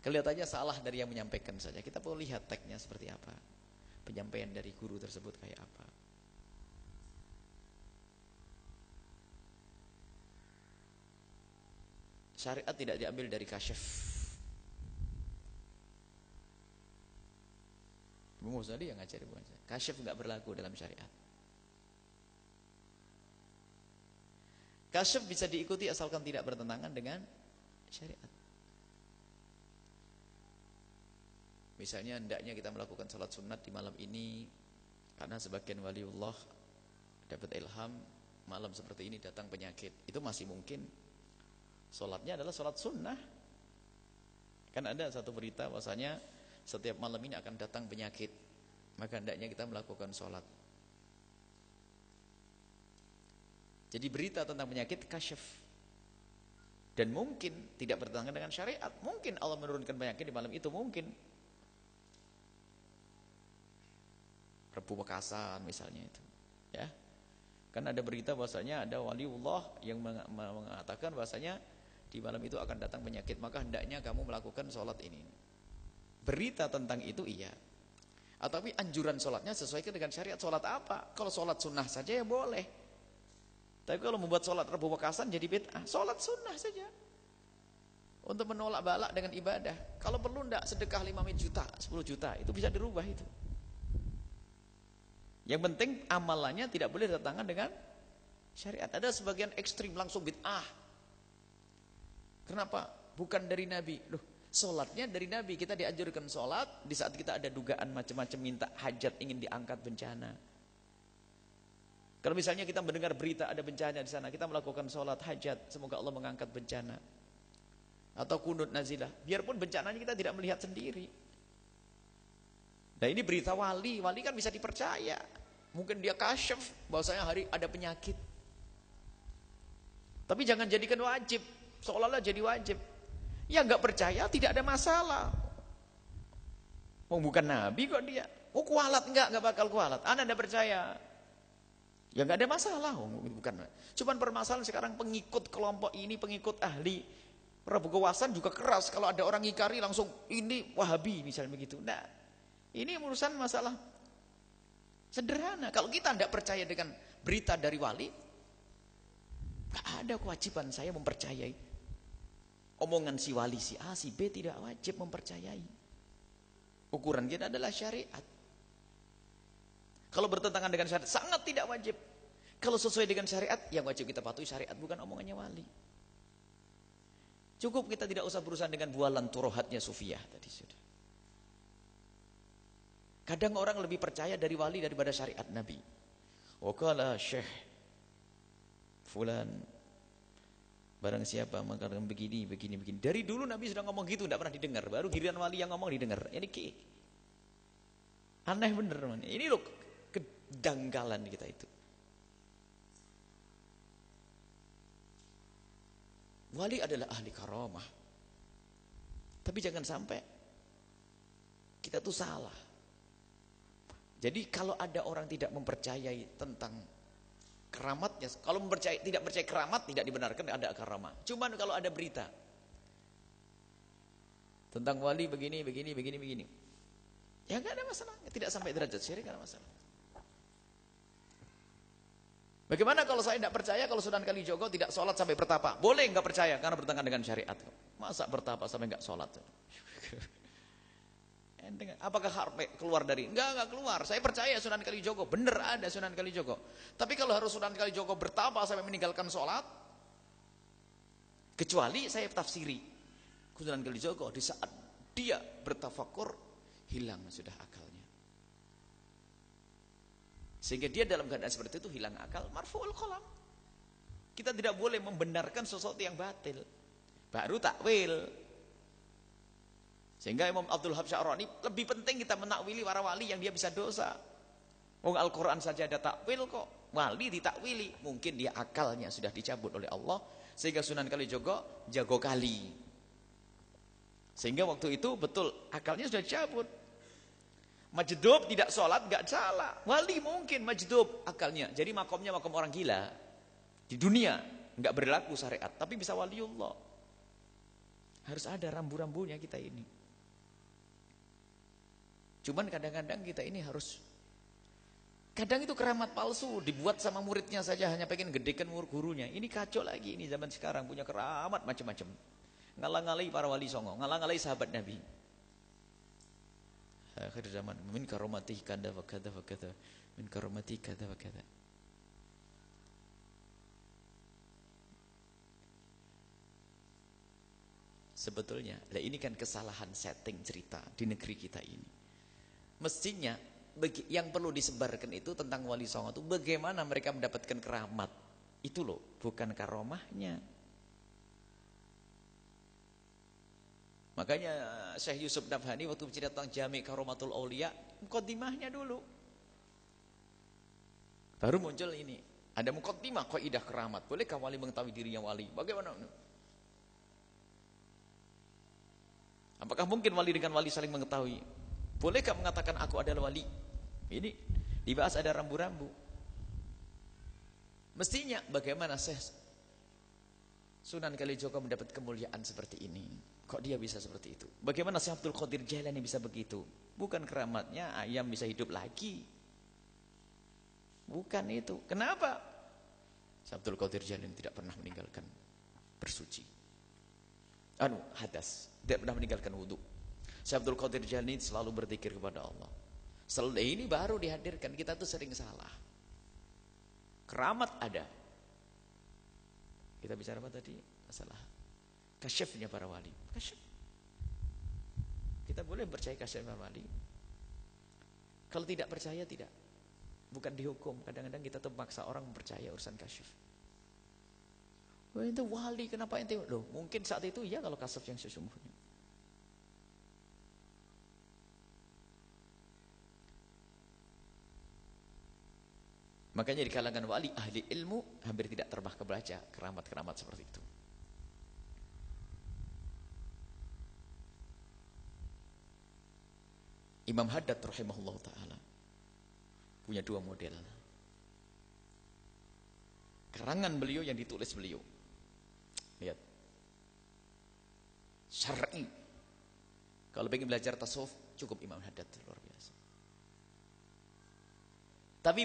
Kelihatannya salah dari yang menyampaikan saja. Kita perlu lihat teksnya seperti apa, penyampaian dari guru tersebut kayak apa. Syariat tidak diambil dari kasyaf. Ibu Musnadi yang ngajari bukan saya. Kasyaf enggak berlaku dalam syariat. Kasyaf bisa diikuti asalkan tidak bertentangan dengan syariat. Misalnya hendaknya kita melakukan salat sunat di malam ini karena sebagian waliullah dapat ilham malam seperti ini datang penyakit. Itu masih mungkin. Salatnya adalah salat sunnah. Kan ada satu berita bahwasanya setiap malam ini akan datang penyakit, maka hendaknya kita melakukan salat. Jadi berita tentang penyakit kasyaf. Dan mungkin tidak bertentangan dengan syariat. Mungkin Allah menurunkan penyakit di malam itu, mungkin. Rebu Bekasan misalnya itu, ya. Kan ada berita bahwasanya ada waliullah yang mengatakan bahwasanya di malam itu akan datang penyakit, maka hendaknya kamu melakukan sholat ini. Berita tentang itu iya. Tapi anjuran sholatnya sesuaikan dengan syariat. Sholat apa? Kalau sholat sunnah saja ya boleh. Tapi kalau membuat sholat Rebu Bekasan jadi bid'ah. Sholat sunnah saja. Untuk menolak balak dengan ibadah. Kalau perlu enggak sedekah 5 juta, 10 juta, itu bisa dirubah itu. Yang penting amalannya tidak boleh bertentangan dengan syariat. Ada sebagian ekstrim langsung bid'ah. Kenapa? Bukan dari Nabi. Loh, sholatnya dari Nabi. Kita dianjurkan sholat di saat kita ada dugaan macam-macam, minta hajat, ingin diangkat bencana. Kalau misalnya kita mendengar berita ada bencana di sana, kita melakukan sholat hajat, semoga Allah mengangkat bencana. Atau kunut nazilah. Biarpun bencananya kita tidak melihat sendiri. Nah ini berita wali. Wali kan bisa dipercaya. Mungkin dia kasyaf bahwasanya hari ada penyakit. Tapi jangan jadikan wajib. Seolah-olah jadi wajib. Ya enggak percaya tidak ada masalah. Oh bukan Nabi kok dia. Oh kualat enggak bakal kualat. Anda enggak percaya. Ya enggak ada masalah. Oh, bukan. Cuman permasalahan sekarang pengikut kelompok ini, pengikut ahli Rabu Kewasan juga keras. Kalau ada orang ngikari langsung ini Wahabi misalnya begitu. Nah, ini urusan masalah sederhana. Kalau kita enggak percaya dengan berita dari wali, enggak ada kewajiban saya mempercayai. Omongan si wali si A, si B tidak wajib mempercayai. Ukuran kita adalah syariat. Kalau bertentangan dengan syariat sangat tidak wajib. Kalau sesuai dengan syariat, yang wajib kita patuhi syariat, bukan omongannya wali. Cukup kita tidak usah berurusan dengan bualan turohatnya sufiyah tadi sudah. Kadang orang lebih percaya dari wali daripada syariat Nabi. Wa qala Syekh fulan Barang siapa mengatakan begini. Dari dulu Nabi sudah ngomong gitu, tidak pernah didengar. Baru giliran wali yang ngomong didengar. Ini aneh bener. Ini loh kedangkalan kita itu. Wali adalah ahli karamah. Tapi jangan sampai kita tuh salah. Jadi kalau ada orang tidak mempercayai tentang keramatnya, kalau tidak percaya keramat tidak dibenarkan ada karamah. Cuman kalau ada berita tentang wali begini, ya nggak ada masalah, tidak sampai derajat syirik, nggak ada masalah. Bagaimana kalau saya tidak percaya kalau Sunan Kalijogo tidak sholat sampai bertapa? Boleh nggak percaya karena bertentangan dengan syariat. Masa bertapa sampai nggak sholat? Apakah keluar dari? Enggak keluar. Saya percaya Sunan Kalijogo, bener ada Sunan Kalijogo. Tapi kalau harus Sunan Kalijogo bertapa sampai meninggalkan sholat, kecuali saya tafsiri Sunan Kalijogo di saat dia bertafakur hilang sudah akalnya, sehingga dia dalam keadaan seperti itu hilang akal, marfu'ul qalam. Kita tidak boleh membenarkan sesuatu yang batil, baru takwil. Sehingga Imam Abdul Wahab Sya'rani lebih penting kita menakwili para wali yang dia bisa dosa. Al-Quran saja ada takwil kok. Wali ditakwili. Mungkin dia akalnya sudah dicabut oleh Allah. Sehingga Sunan Kalijogo jago kali. Sehingga waktu itu betul akalnya sudah dicabut. Majdub tidak sholat gak salah. Wali mungkin majdub akalnya. Jadi makomnya makom orang gila. Di dunia gak berlaku syariat. Tapi bisa waliullah. Harus ada rambu-rambunya kita ini. Cuman kadang-kadang kita ini harus, kadang itu keramat palsu, dibuat sama muridnya saja, hanya pengen gedekan gurunya. Ini kacau lagi, ini zaman sekarang punya keramat macam-macam. Ngalang-ngalai para wali songo, ngalang-ngalai sahabat Nabi. Akhir zaman, min karomati kada wa kada wa kada, min karomati kada wa kada. Sebetulnya, ini kan kesalahan setting cerita di negeri kita ini. Mestinya yang perlu disebarkan itu tentang wali songo itu bagaimana mereka mendapatkan keramat. Itu loh, bukan karomahnya. Makanya Syekh Yusuf Nabhani waktu bercerita tentang Jami' Karomatul Aulia, muqaddimahnya dulu. Baru muncul ini. Ada muqaddimah kaidah keramat. Bolehkah wali mengetahui dirinya wali? Bagaimana? Apakah mungkin wali dengan wali saling mengetahui? Bolehkah mengatakan aku adalah wali? Ini dibahas ada rambu-rambu. Mestinya bagaimana Syekh Sunan Kalijogo mendapat kemuliaan seperti ini? Kok dia bisa seperti itu? Bagaimana Syekh Abdul Qadir Jailani bisa begitu? Bukan keramatnya ayam bisa hidup lagi. Bukan itu. Kenapa? Syekh Abdul Qadir Jailani tidak pernah meninggalkan bersuci. Hadas. Tidak pernah meninggalkan wudu. Syekh Abdul Qadir Jailani selalu berzikir kepada Allah. Ini baru dihadirkan, kita tuh sering salah. Keramat ada. Kita bicara apa tadi? Masalah kasyafnya para wali. Kasyaf. Kita boleh percaya kasyaf para wali. Kalau tidak percaya tidak. Bukan dihukum. Kadang-kadang kita terpaksa orang mempercaya urusan kasyaf. Wah, itu wali, kenapa ente? Loh, mungkin saat itu ya kalau kasyaf yang sesungguhnya. Makanya di kalangan wali ahli ilmu hampir tidak kebaca keramat-keramat seperti itu. Imam Haddad rahimahullah ta'ala punya dua model. Karangan beliau yang ditulis beliau. Lihat. Syar'i. Kalau ingin belajar tasawuf cukup Imam Haddad, luar biasa. Tapi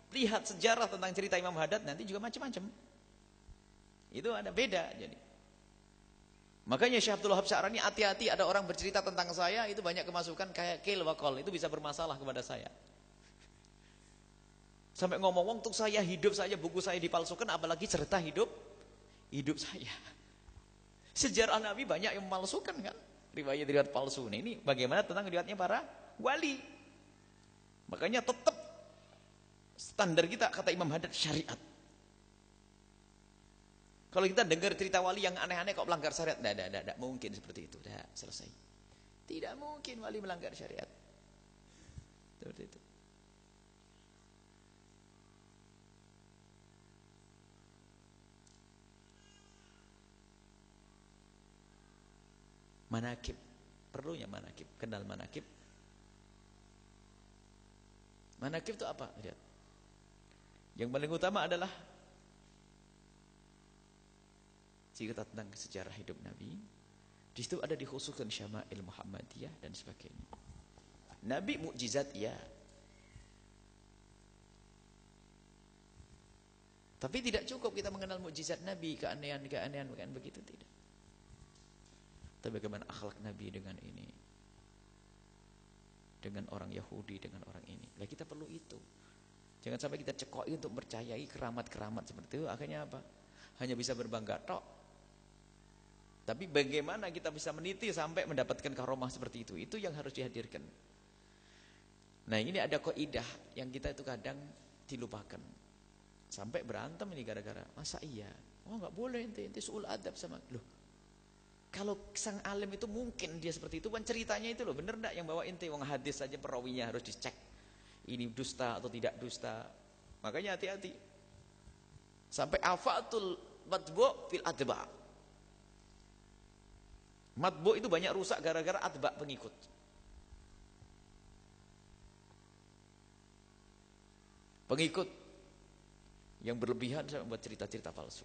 lihat sejarah tentang cerita Imam Haddad nanti juga macam-macam. Itu ada beda jadi. Makanya Syekh Abdul Wahab Sya'rani hati-hati ada orang bercerita tentang saya itu banyak kemasukan kayak kil wa qol, itu bisa bermasalah kepada saya. Sampai ngomong untuk saya hidup saja buku saya dipalsukan apalagi cerita hidup saya. Sejarah Nabi banyak yang memalsukan kan? Riwayat-riwayat palsu. Ini bagaimana tentang riwayatnya para wali. Makanya tetap standar kita kata Imam Haddad syariat. Kalau kita dengar cerita wali yang aneh-aneh kok melanggar syariat, tidak mungkin seperti itu. Dah, selesai. Tidak mungkin wali melanggar syariat. Seperti itu. Manakib, perlunya manakib, kenal manakib. Manakib itu apa? Lihat. Yang paling utama adalah cerita tentang sejarah hidup Nabi. Di situ ada dikhususkan Syama'il Muhammadiyah dan sebagainya. Nabi mukjizat ya. Tapi tidak cukup kita mengenal mukjizat Nabi, keanehan-keanehan bukan begitu, tidak. Tapi bagaimana akhlak Nabi dengan ini? Dengan orang Yahudi, dengan orang ini. Lah kita perlu itu. Jangan sampai kita cekoi untuk percayai keramat-keramat seperti itu. Akhirnya apa? Hanya bisa berbangga tok. Tapi bagaimana kita bisa meniti sampai mendapatkan karomah seperti itu yang harus dihadirkan. Nah ini ada kaidah yang kita itu kadang dilupakan. Sampai berantem ini gara-gara, masa iya? Oh nggak boleh ente suul adab sama. Loh, kalau sang alim itu mungkin dia seperti itu, kan ceritanya itu loh, bener enggak yang bawa ente? Wong hadis saja perawinya harus dicek. Ini dusta atau tidak dusta. Makanya hati-hati. Sampai afatul matbu' fil adba'. Matbu' itu banyak rusak gara-gara atba' pengikut. Pengikut yang berlebihan sampai membuat cerita-cerita palsu.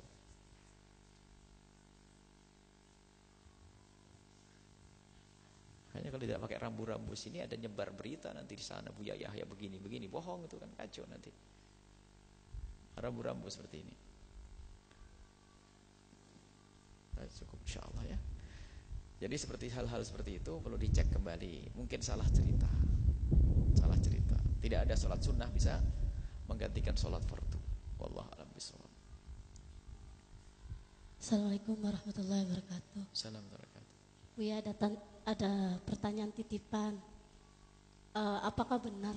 Hanya kalau tidak pakai rambu-rambu sini ada nyebar berita nanti di sana Buya Yahya begini, bohong itu kan kacau nanti. Rambu-rambu seperti ini. Nah, cukup insyaallah ya. Jadi seperti hal-hal seperti itu perlu dicek kembali. Mungkin salah cerita. Tidak ada sholat sunnah bisa menggantikan sholat fardu. Wallahu a'lam bishawab. Assalamualaikum warahmatullahi wabarakatuh. Assalamualaikum warahmatullahi wabarakatuh. Buya ada pertanyaan titipan. Apakah benar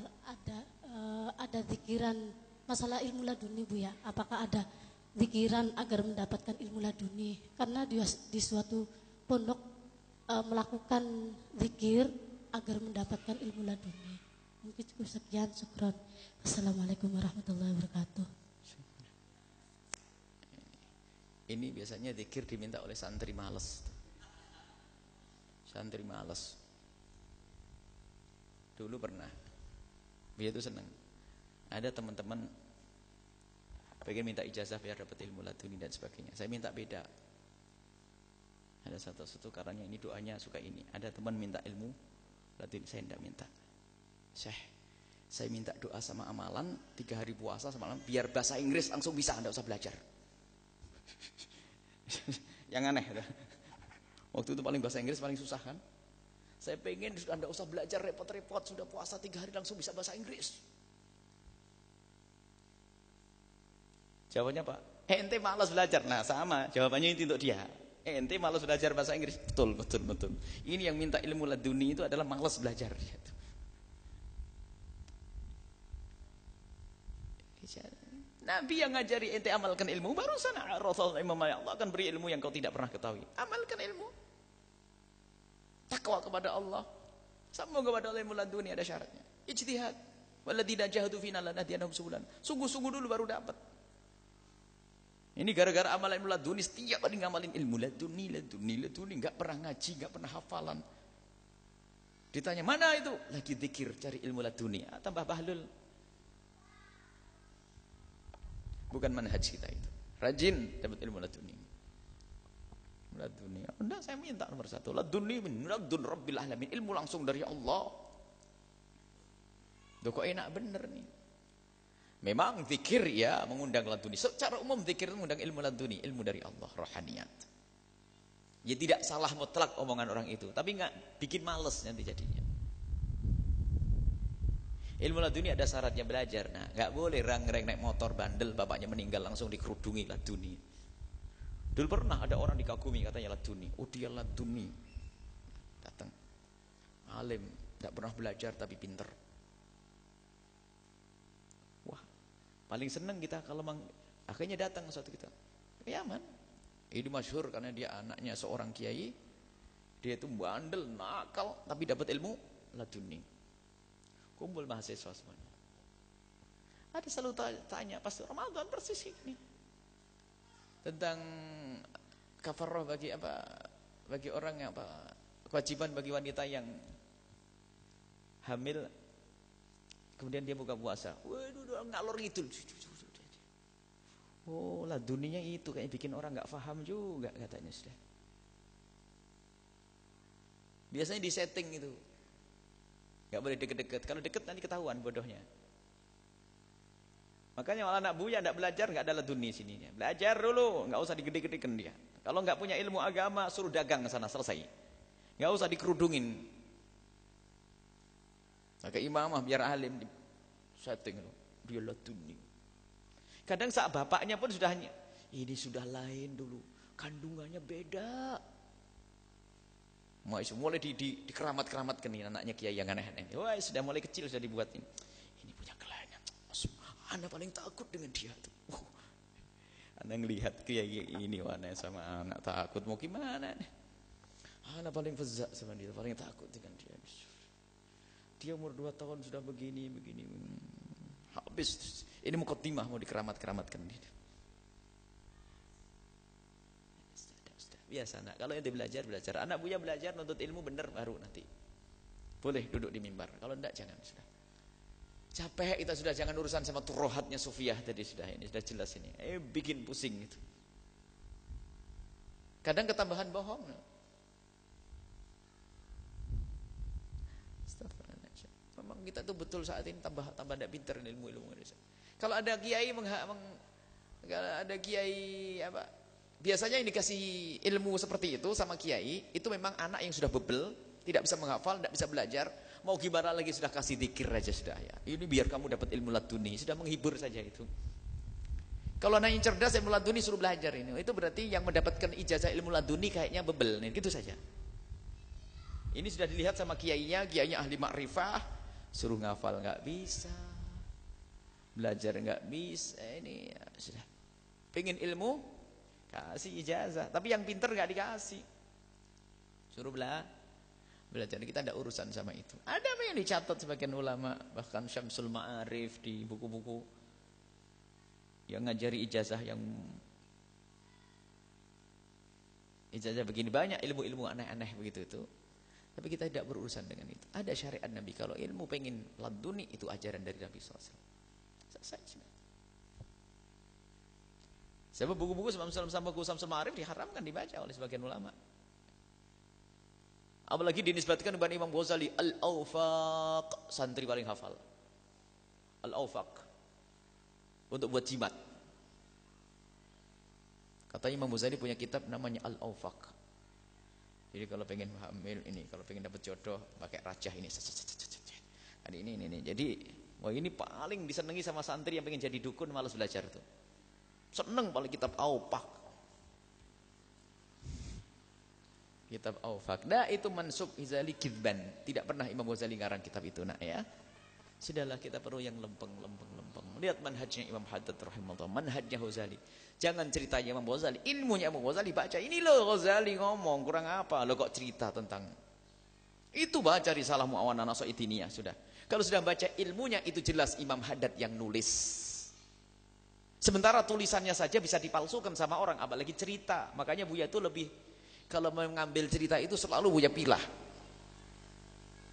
ada zikiran masalah ilmu laduni, Buya? Apakah ada zikiran agar mendapatkan ilmu laduni? Karena di suatu pondok melakukan zikir agar mendapatkan ilmu laduni. Mungkin cukup sekian, syukran. Assalamualaikum warahmatullahi wabarakatuh. Ini biasanya zikir diminta oleh santri malas. Santri malas. Dulu pernah, dia itu senang. Ada teman-teman pengen minta ijazah biar dapat ilmu laduni dan sebagainya. Saya minta beda. Ada satu karanya ini doanya suka ini. Ada teman minta ilmu laduni, saya tidak minta. Syekh, saya minta doa sama amalan 3 hari puasa sama amalan biar bahasa Inggris langsung bisa, tidak usah belajar. Yang aneh. Waktu itu paling bahasa Inggris paling susah kan. Saya pengen sudah tidak usah belajar repot-repot, sudah puasa 3 hari langsung bisa bahasa Inggris. Jawabannya Pak, ente malas belajar. Nah sama jawabannya itu untuk dia. Ente malas belajar bahasa Inggris. Betul. Ini yang minta ilmu laduni itu adalah malas belajar dia. Nabi yang ngajari ente amalkan ilmu, barusan Rasulullah Imam Allah akan beri ilmu yang kau tidak pernah ketahui. Amalkan ilmu. Takwa kepada Allah. Sambung kepada Allah, ilmu laduni ada syaratnya. Ijtihad. Walladzina jahadu fina lanahdiyannahum subulan. Sungguh-sungguh dulu baru dapat. Ini gara-gara amalan ilmu laduni, setiap kali ngamalin ilmu laduni, enggak pernah ngaji, enggak pernah hafalan. Ditanya, "Mana itu?" Lagi zikir cari ilmu laduni. Tambah bahlul. Bukan manhaj kita itu. Rajin dapat ilmu laduni. Laduni. Enggak, saya minta nomor 1. Laduni min ladun rabbil alamin. Ilmu langsung dari Allah. Duh, kok enak bener nih. Memang zikir ya mengundang laduni. Secara umum zikir itu mengundang ilmu laduni, ilmu dari Allah, rohaniyat. Ya tidak salah mutlak omongan orang itu, tapi enggak bikin males nanti jadinya. Ilmu laduni ada syaratnya belajar. Nah, enggak boleh rang-rang naik motor bandel, bapaknya meninggal langsung dikerudungi laduni. Dulu pernah ada orang dikagumi katanya laduni. Oh dia laduni. Datang. Alim, enggak pernah belajar tapi pinter. Wah, paling senang kita kalau akhirnya datang suatu kita. Yaman. Ini masyhur karena dia anaknya seorang kiai. Dia itu bandel, nakal, tapi dapat ilmu laduni. Kumpul mahasiswa semuanya. Ada selalu tanya pas Ramadan persis ini. Tentang kafarah bagi apa? Bagi orang yang apa? Kewajiban bagi wanita yang hamil kemudian dia buka puasa. Waduh, ngalor ngidul. Oh, laduninya itu kayak bikin orang enggak paham juga katanya sudah. Biasanya di setting itu. Enggak boleh deket-deket. Kalau deket nanti ketahuan bodohnya. Makanya malah anak buya enggak belajar enggak ada laduni sininya. Belajar dulu, enggak usah digede-gedekan dia. Kalau enggak punya ilmu agama suruh dagang ke sana selesai. Enggak usah dikerudungin. Maka imamah biar alim di setting loh. Dia laduni. Kadang saat bapaknya pun sudah ini sudah lain dulu. Kandungannya beda. Mulai dikeramat-keramatkan nih anaknya kiai yang aneh-aneh. Wah, sudah mulai kecil sudah dibuat ini. Ini punya kelainan. Anak paling takut dengan dia tuh. Anak ngelihat kiai ini anak sama anak takut mau gimana nih. Anak paling fezak sama dia, paling takut dengan dia. Dia umur 2 tahun sudah begini. Habis ini mukadimah mau dikeramat-keramatkan dia. Biasa nak, kalau ente belajar. Anak buya belajar nuntut ilmu bener baru nanti. Boleh duduk di mimbar. Kalau enggak jangan sudah. Capek kita sudah, jangan urusan sama turohatnya Sufiyah tadi sudah, ini sudah jelas ini. Bikin pusing itu. Kadang ketambahan bohong. Memang kita tuh betul saat ini tambah tidak pintar ilmu Indonesia. Kalau ada kiai ada kiai apa? Biasanya yang dikasih ilmu seperti itu sama kiai, itu memang anak yang sudah bebel, tidak bisa menghafal, tidak bisa belajar, mau gimana lagi sudah kasih zikir aja sudah ya. Ini biar kamu dapat ilmu laduni, sudah menghibur saja itu. Kalau anak yang cerdas ilmu laduni suruh belajar ini, itu berarti yang mendapatkan ijazah ilmu laduni kayaknya bebel, nih gitu saja. Ini sudah dilihat sama kiainya ahli makrifah, suruh ngafal nggak bisa, belajar nggak bisa, ini ya, sudah. Pengen ilmu kasih ijazah, tapi yang pinter nggak dikasih, suruh belajar. Kita tidak urusan sama itu. Ada apa yang dicatat sebagian ulama, bahkan Syamsul Ma'arif di buku-buku yang ngajari ijazah yang ijazah begini, banyak ilmu-ilmu aneh-aneh begitu itu. Tapi kita tidak berurusan dengan itu. Ada syariat Nabi, kalau ilmu pengen laduni itu ajaran dari Nabi SAW. Selesai. Sebab buku-buku sampai Syamsul Ma'arif diharamkan dibaca oleh sebagian ulama. Apalagi dinisbatkan kepada Imam Ghazali, Al-Awfaq, santri paling hafal. Al-Awfaq untuk buat jimat. Katanya Imam Ghazali punya kitab namanya Al-Awfaq. Jadi kalau pengen hamil ini, kalau pengen dapat jodoh pakai rajah ini. Ini. Jadi, wah ini paling disenangi sama santri yang pengen jadi dukun malas belajar tuh. Seneng paling kitab Awfaq. Kitab Awfaq. Nah itu mansub Ghazali kidban. Tidak pernah Imam Ghazali ngarang kitab itu nak ya. Sudahlah kita perlu yang lempeng. Lihat manhajnya Imam Haddad rahimahullah, manhajnya Ghazali. Jangan ceritanya Imam Ghazali, ilmunya Imam Ghazali baca. Ini loh Ghazali ngomong kurang apa? Lo kok cerita tentang itu, baca Risalah Mu'awana Nasaidiniyah sudah. Kalau sudah baca ilmunya itu jelas Imam Haddad yang nulis. Sementara tulisannya saja bisa dipalsukan sama orang, apalagi cerita. Makanya Buya itu lebih, kalau mengambil cerita itu selalu Buya pilah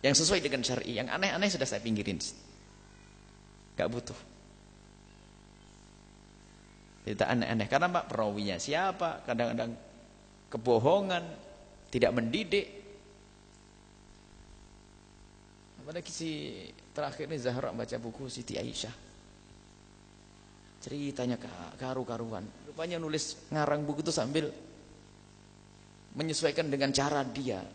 yang sesuai dengan syar'i. Yang aneh-aneh sudah saya pinggirin, gak butuh. Cerita aneh-aneh karena perawinya siapa, kadang-kadang kebohongan, tidak mendidik. Apalagi si terakhir ini Zahra baca buku Siti Aisyah, ceritanya karu-karuan. Rupanya nulis ngarang buku itu sambil menyesuaikan dengan cara dia.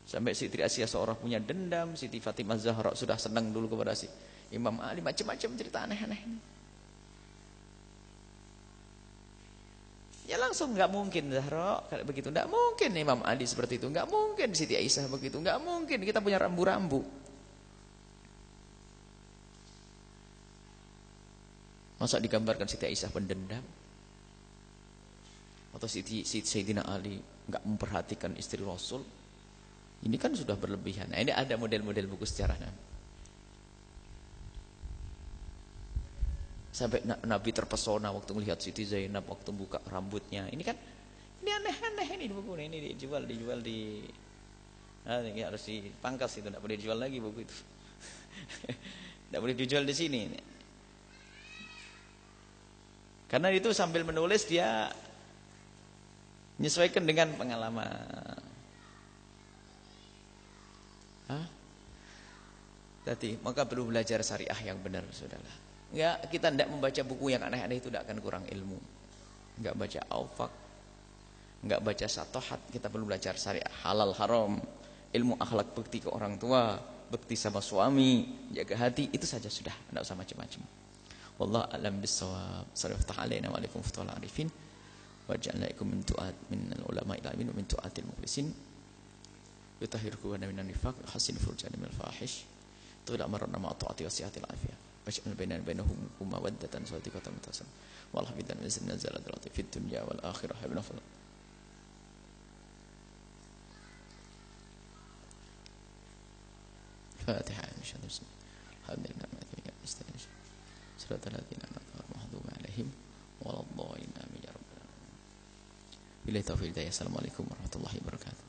Sampai Siti Aisyah seorang punya dendam, Siti Fatimah Zahra sudah senang dulu kepada si Imam Ali, macam-macam cerita aneh-aneh. Ya langsung nggak mungkin Zahra kalau begitu, nggak mungkin Imam Ali seperti itu, nggak mungkin Siti Aisyah begitu, nggak mungkin. Kita punya rambu-rambu. Masa digambarkan Siti Aisyah pendendam? atau Sayyidina Ali nggak memperhatikan istri Rasul, ini kan sudah berlebihan. Nah, ini ada model-model buku sejarah Nabi. Sampai Nabi terpesona waktu melihat Siti Zainab waktu buka rambutnya. Ini kan ini aneh-aneh ini buku ini dijual di ini harus dipangkas itu, tidak boleh dijual lagi buku itu. Tidak boleh dijual di sini. Karena itu sambil menulis dia menyesuaikan dengan pengalaman. Tadi maka perlu belajar syariah yang benar, saudara. Ya, kita tidak membaca buku yang aneh-aneh itu tidak akan kurang ilmu. Enggak baca aufak, enggak baca satohat, kita perlu belajar syariah, halal haram, ilmu akhlak, bekti ke orang tua, bekti sama suami, jaga hati, itu saja sudah, tidak usah macam-macam. Wallahu a'lam bissawab. Sallallahu alaina wa alaikum futul arifin. Wa ja'alaikum min ulama ila min tu'atil mukhlisin. Yutahhirukum wa minan nifaq, hasin furjani minal fahish. Tu'ila marana ma ta'ati wa sihatil afiyah. Waj'al bainahum mawaddatan wa tiqatan mutasam. Wallahu bidan nazala dalati fid dunya wal akhirah habna fal. Fatihah insyaallah. Alhamdulillah ma fi istajab. Siratal ladzina an'amta alaihim alaihim waladhdallin amin ya rabbal alamin. Billahi taufiq hidayah. Assalamualaikum warahmatullahi wabarakatuh.